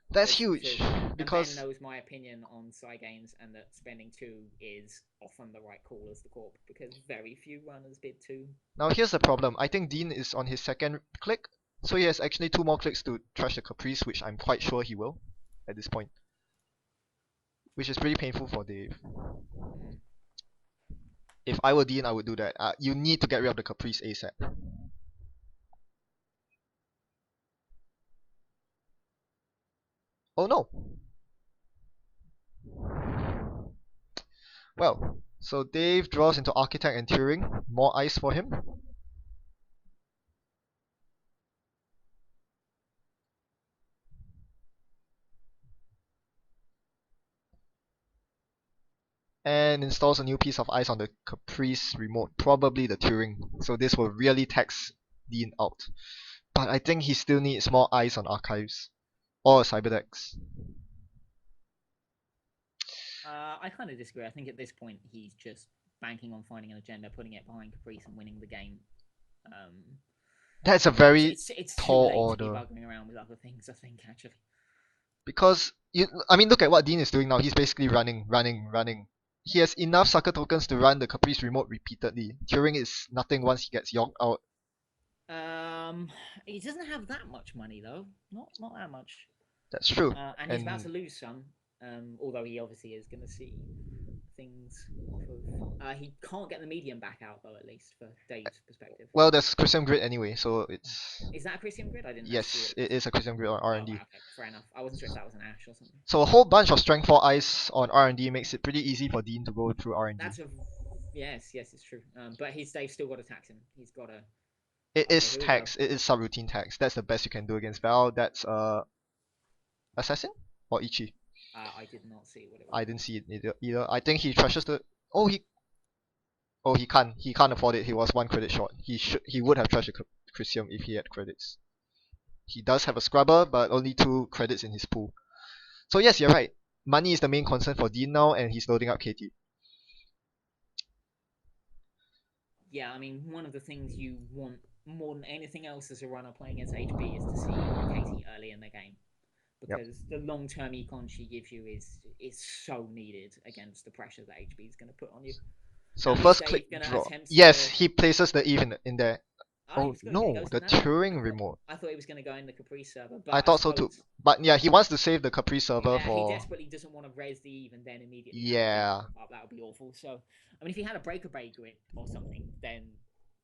That's huge. Because Ben knows my opinion on side games and that spending 2 is often the right call as the corp because very few runners bid 2. now here's the problem. I think Dien is on his second click, so he has actually 2 more clicks to trash the Caprice, which I'm quite sure he will at this point. Which is pretty painful for Dave. If I were Dien, I would do that. You need to get rid of the Caprice ASAP. Oh no! Well, so Dave draws into Architect and Turing. More ice for him. And installs a new piece of ice on the Caprice remote, probably the Turing. So this will really tax Dien out. But I think he still needs more ice on Archives. Or Cyberdex. I kind of disagree. I think at this point he's just banking on finding an agenda, putting it behind Caprice and winning the game. That's a very it's tall too late order. To be bugging around with other things, I think, actually. Because, look at what Dien is doing now. He's basically running. He has enough sucker tokens to run the Caprice remote repeatedly. Turing is nothing once he gets yonked out. He doesn't have that much money though. Not that much. That's true. And he's about to lose some. Although he obviously is going to see things off of. He can't get the medium back out though, at least for Dave's perspective. Well, there's Christian Grid anyway, so it's. Is that a Christian Grid? I didn't. Yes, it is a Christian Grid on R&D. Okay, fair enough. I wasn't sure if that was an Ash or something. So a whole bunch of strength 4 ice on R&D makes it pretty easy for Dien to go through R&D. Yes, it's true. But Dave's still got to tax him. He's got to. It is tax. It is subroutine tax. That's the best you can do against Val. That's Assassin or Ichi. I did not see what it was. I didn't see it either. I think he trashes the. He can't. He can't afford it. He was 1 credit short. He would have trashed the Christium if he had credits. He does have a scrubber, but only 2 credits in his pool. So yes, you're right. Money is the main concern for Dien now, and he's loading up KT. Yeah, I mean, one of the things you want more than anything else as a runner playing against HB is to see KT early in the game. Because the long-term econ she gives you is so needed against the pressure that HB is going to put on you. So first click draw. Yes, he places the even in there. Oh no, the Turing remote. I thought he was going to go in the Caprice server. But I thought so too. But yeah, he wants to save the Caprice server for. He desperately doesn't want to res the even then immediately. Yeah. That would be awful. So, I mean, if he had a breaker bay grid or something, then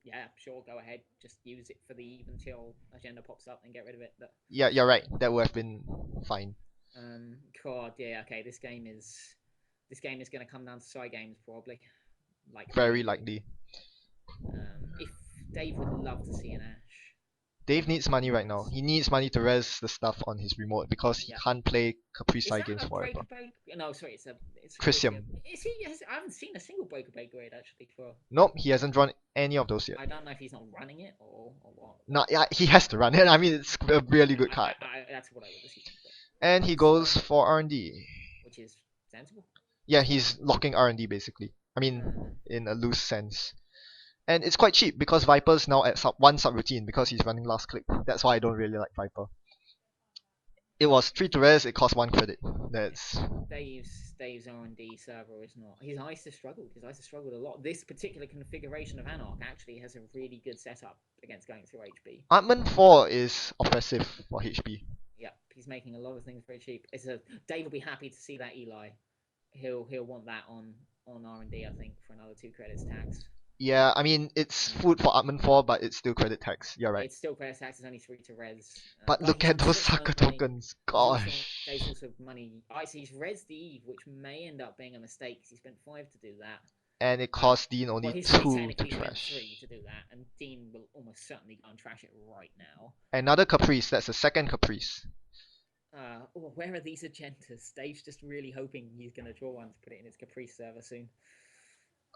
yeah, sure, go ahead. Just use it for the even till agenda pops up and get rid of it. But yeah, you're right. That would have been fine. God, yeah, okay. This game is going to come down to side games probably. Very likely. If Dave would love to see an Ash. Dave needs money right now. He needs money to res the stuff on his remote because he can't play Caprice side games forever. No, sorry, it's Christium. I haven't seen a single breaker bay grade actually for. Nope, he hasn't drawn any of those yet. I don't know if he's not running it or what. No, yeah, he has to run it. I mean, it's a really good card. That's what I would assume. And he goes for R&D. Which is sensible. Yeah, he's locking R&D basically. I mean, in a loose sense. And it's quite cheap because Viper's now at 1 subroutine because he's running last click. That's why I don't really like Viper. It was 3 to res, it cost 1 credit. That's Dave's R&D server is not. His ice has struggled. His ice has struggled a lot. This particular configuration of Anarch actually has a really good setup against going through HB. Atman 4 is oppressive for HB. Yeah, he's making a lot of things very cheap. Dave will be happy to see that Eli. He'll want that on R&D, I think, for another 2 credits tax. Yeah, I mean, it's food for Atman 4, but it's still credit tax. You're right. It's still credit tax, it's only 3 to res. But look at those sucker tokens. Gosh. There's also money. He's res the Eve, which may end up being a mistake because he spent 5 to do that. And it costs Dean Well, only he's 2 only to technically spent trash. 3 to do that, and Dean will almost certainly go and trash it right now. Another Caprice, that's the second Caprice. Where are these agendas? Dave's just really hoping he's going to draw one to put it in his Caprice server soon.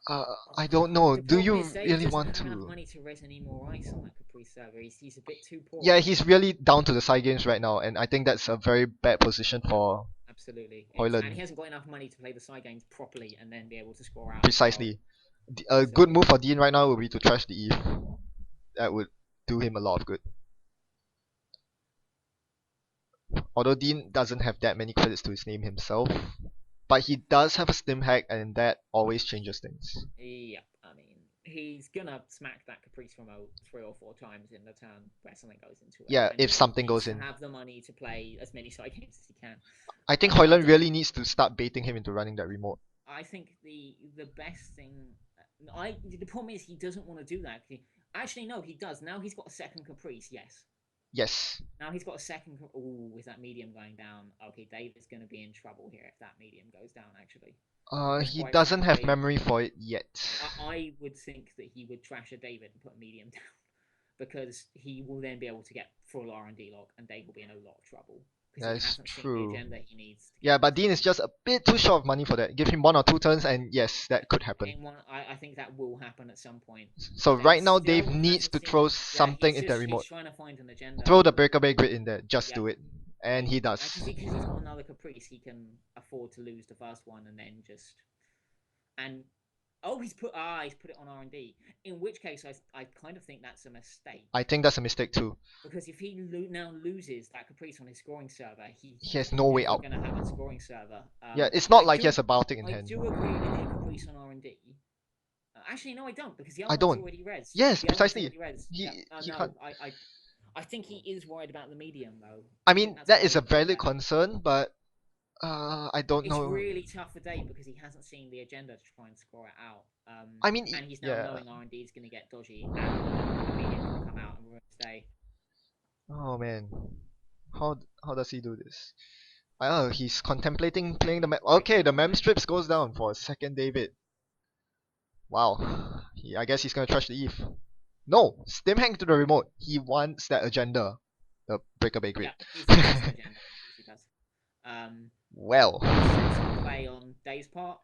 I don't know. The Do you problem is Dave really doesn't want have enough to? money to res any more ice on that Caprice server. He's a bit too poor. Yeah, he's really down to the side games right now, and I think that's a very bad position for Absolutely. Hoyland. And he hasn't got enough money to play the side games properly and then be able to score out. Precisely. A good move for Dean right now would be to trash the Eve. That would do him a lot of good. Although Dean doesn't have that many credits to his name himself, but he does have a stim hack, and that always changes things. Yeah, I mean, he's gonna smack that Caprice remote 3 or 4 times in the turn where something goes into it. Yeah, and if he something needs goes to in. have the money to play as many side games as he can. I think Hoyland really needs to start baiting him into running that remote. I think the best thing, the problem is he doesn't want to do that. Actually, no, he does. Now he's got a second Caprice. Yes. Yes. Now he's got a second. Oh, is that medium going down? Okay, Dave is going to be in trouble here if that medium goes down. Actually. He doesn't have memory for it yet. I would think that he would trash a David and put a medium down, because he will then be able to get full R&D lock, and Dave will be in a lot of trouble. That's true. The agenda he needs. Yeah, but Dean is just a bit too short of money for that. Give him 1 or 2 turns, and yes, that could happen. I think that will happen at some point. So right now, Dave needs to throw something in that remote. He's trying to find an agenda. Throw the breakaway grid in there. Just do it. And he does. Because he's got another Caprice, he can afford to lose the first one and then just... And... Oh, he's put it on R&D. In which case, I kind of think that's a mistake. I think that's a mistake too. Because if he now loses that Caprice on his scoring server, he has no way out. Going to have a scoring server. Yeah, it's not like he has a Baltic in hand. I do agree with the Caprice on R&D. Actually, no, I don't, because the other I don't. one's already res. Yes, The precisely. he can't. I think he is worried about the medium though. I mean, that is a valid concern, but I don't know. It's really tough for Dave because he hasn't seen the agenda to try and score it out. I mean, and he's now knowing R&D is going to get dodgy, and the medium will come out and ruin his day. Oh man, how does he do this? Oh, he's contemplating playing the mem. Okay, the mem strips goes down for a second David. Wow, I guess he's gonna trash the Eve. No, stim hang to the remote. He wants that agenda, the breakaway grid. Yeah, he does. Well. Sensible play on Dave's part.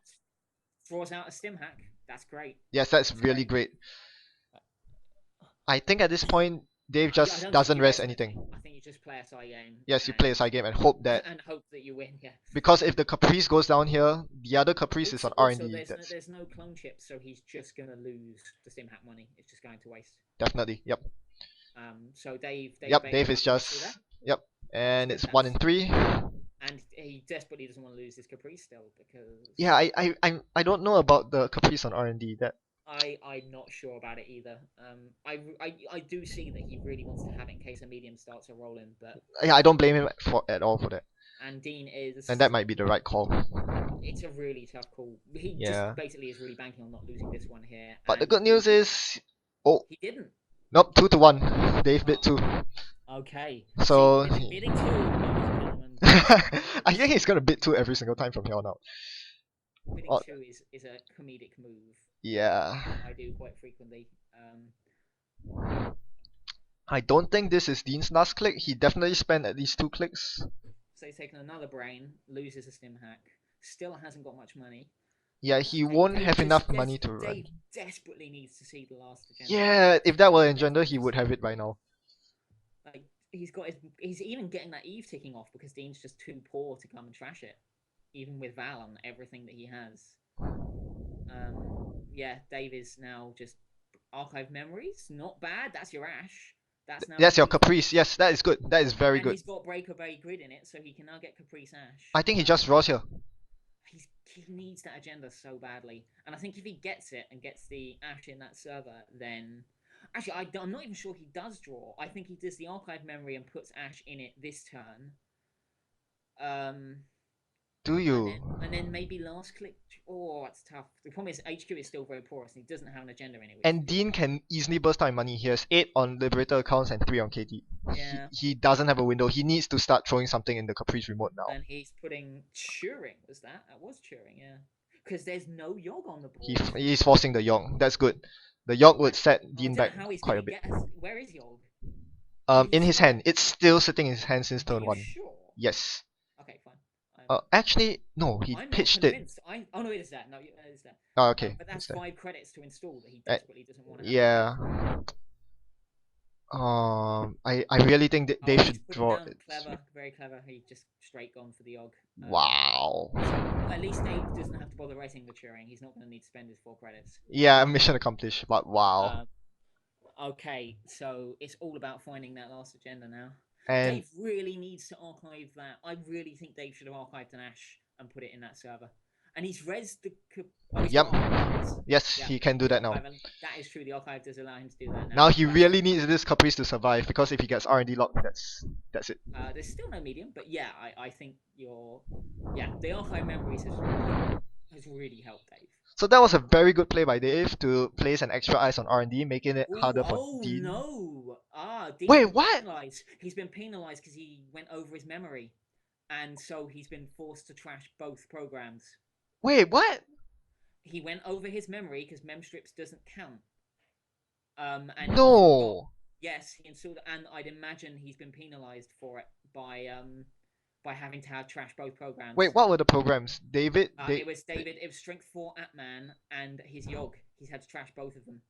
Throws out a stim hack. That's great. Yes, that's really great. I think at this point, Dave just doesn't rest anything. I think you just play a side game. Yes, you play a side game and hope that. And hope that you win. Yeah. Because if the Caprice goes down here, the other Caprice is on R&D. There's no clone chip, so he's just gonna lose the stim hack money. It's just going to waste. Definitely. Yep. So Dave is just. Yep. And it's 1 in 3. And he desperately doesn't want to lose this Caprice still because... Yeah, I don't know about the Caprice on R&D. That I'm not sure about it either. I do see that he really wants to have it in case a medium starts to roll in, but... Yeah, I don't blame him at all for that. And Dien is... And that might be the right call. It's a really tough call. He just basically is really banking on not losing this one here. But the good news is... Oh. He didn't. Nope, 2 to 1. Dave bid 2. Okay. So... bidding 2... I think he's gonna bid 2 every single time from here on out. Bidding 2 is a comedic move. Yeah. I do quite frequently. I don't think this is Dean's last click. He definitely spent at least 2 clicks. So he's taken another brain, loses a stim hack, still hasn't got much money. Yeah, he won't have enough money to run. Dave desperately needs to see the last agenda. Yeah, if that were Engender, he would have it by now. Like he's even getting that Eve ticking off because Dean's just too poor to come and trash it, even with Val on everything that he has. Yeah, Dave is now just archive memories. Not bad. That's your Ash. That's your Caprice. Yes, that is good. That is very good. He's got breakaway grid in it, so he can now get Caprice Ash. I think he just draws here. He needs that agenda so badly, and I think if he gets it and gets the Ash in that server, then actually I'm not even sure he does draw. I think he does the archive memory and puts Ash in it this turn. Do you? And then maybe last click. Oh, that's tough. The problem is HQ is still very porous and he doesn't have an agenda in it. And Dien can easily burst out money. He has 8 on Liberator accounts and 3 on KT. Yeah. He doesn't have a window. He needs to start throwing something in the Caprice remote now. And he's putting Turing. That was Turing, yeah. Because there's no Yogg on the board. He's forcing the Yogg. That's good. The Yogg would set I Dien don't back know how he's quite gonna a bit. get us. Where is Yogg? In He's his hand. It's still sitting in his hand since Are turn you 1. sure? Yes. Okay, fine. Actually, no, he I'm not pitched it. convinced. Oh no, it is that. No, it is that. Oh, okay. But that's it's there. 5 credits to install that he Uh, desperately doesn't want to have. Yeah. I really think that they He's should put it draw down. it. Clever, very clever. He just straight gone for the Yogg. Wow. So at least Dave doesn't have to bother writing the Turing. He's not going to need to spend his 4 credits. Yeah, mission accomplished, but wow. Okay, so it's all about finding that last agenda now. And Dave really needs to archive that. I really think Dave should have archived an Ash and put it in that server. And he's res the. Yep. Yes, yes, yeah, he can do that now. archive, and that is true. The archive does allow him to do that now. Now he really needs this Caprice to survive, because if he gets R&D locked, that's it. There's still no medium, but yeah, I think the archive memories has really helped Dave. So that was a very good play by Dave to place an extra ice on R&D, making it harder for Dien. No! Dean's Wait, been what? Penalized. He's been penalized because he went over his memory, and so he's been forced to trash both programs. Wait, what? He went over his memory because memstrips doesn't count. And No. Yes, he installed, and I'd imagine he's been penalized for it by having to have trash both programs. Wait, what were the programs? David? It was David. It was Strength 4 Atman and his Yogg. He's had to trash both of them.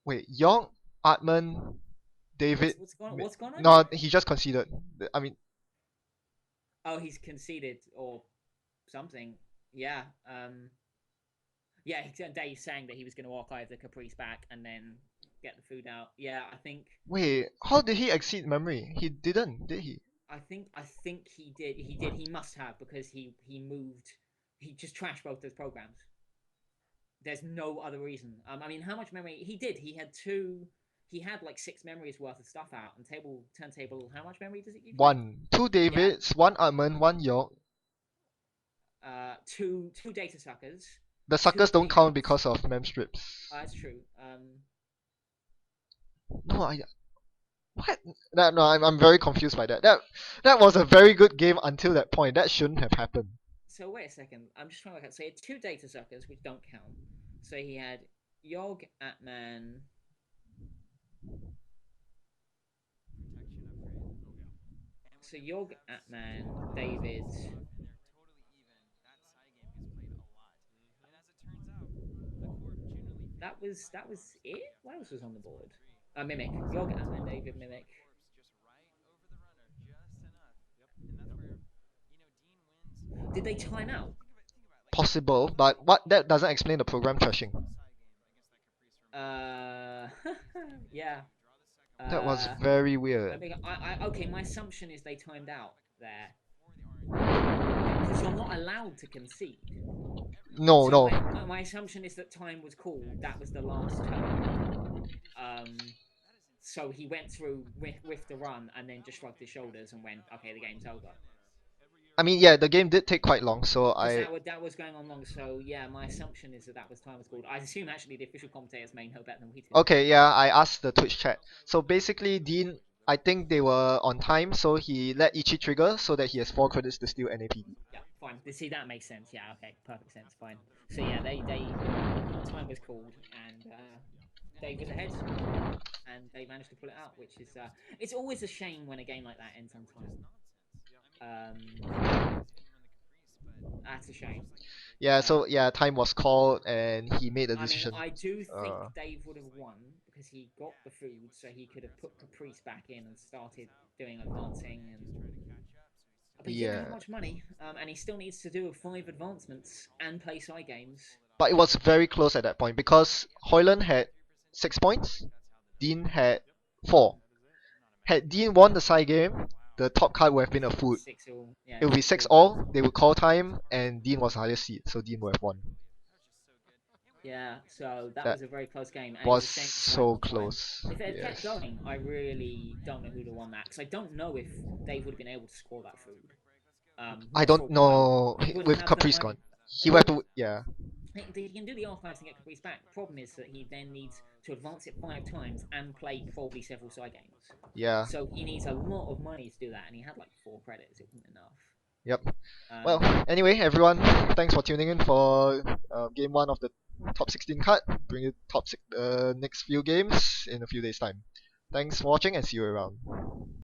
Wait, Young, Atman, David. What's going on? No, he just conceded. I mean. Oh, he's conceded or something. Yeah. Yeah. Dave's saying that he was going to archive the Caprice back and then get the food out. Yeah, I think. Wait, how did he exceed memory? He didn't, did he? I think he did. He did. He must have, because he moved. He just trashed both those programs. There's no other reason. I mean, how much memory he did? He had 2. He had like 6 memories worth of stuff out. And turntable. How much memory does it give? 1, 2 Davids, 1 Atman, 1 York. 2 data suckers. The suckers don't count because of mem strips. That's true. No, what? No, I'm very confused by that. That was a very good game until that point. That shouldn't have happened. So wait a second. I'm just trying to work out. So he had 2 data suckers, which don't count. So he had Yogg, Atman. So Yogg, Atman, David. That was it. What else was on the board? Mimic. Yogg, Atman, David, Mimic. Did they time out? Possible, but that doesn't explain the program trashing. Yeah. That was very weird. Okay, my assumption is they timed out there. Because you're not allowed to concede. No. My assumption is that time was called. That was the last turn. So he went through with the run and then just shrugged his shoulders and went, okay, the game's over. I mean, yeah, the game did take quite long, so that was going on long. So yeah, my assumption is that was time was called. I assume actually the official commentators may know better than we do. Okay, yeah, I asked the Twitch chat. So basically, Dien, I think they were on time, so he let Ichi trigger so that he has 4 credits to steal NAPD. Yeah, fine. See, that makes sense. Yeah, okay, perfect sense. Fine. So yeah, they time was called and Dave was ahead, and they managed to pull it out, which is it's always a shame when a game like that ends on time. That's a shame. Yeah, so yeah, time was called and he made a decision. I do think Dave would have won because he got the food, so he could have put Caprice back in and started doing advancing but he didn't have much money, and he still needs to do 5 advancements and play side games. But it was very close at that point because Hoyland had 6 points, Dien had 4. Had Dien won the side game, the top card would have been a food. It would be 6 all, they would call time, and Dien was higher seed, so Dien would have won. Yeah, so that was a very close game. And was so close. If it had kept going, I really don't know who'd have won that, because I don't know if Dave would have been able to score that food. I don't know, with Caprice gone. He would have to, yeah. He can do the archives and get Caprice back. The problem is that he then needs to advance it 5 times and play probably several side games. Yeah. So he needs a lot of money to do that, and he had like 4 credits. It wasn't enough. Yep. Um, Well, anyway, everyone, thanks for tuning in for game 1 of the top 16 cut. Bring you next few games in a few days' time. Thanks for watching and see you around.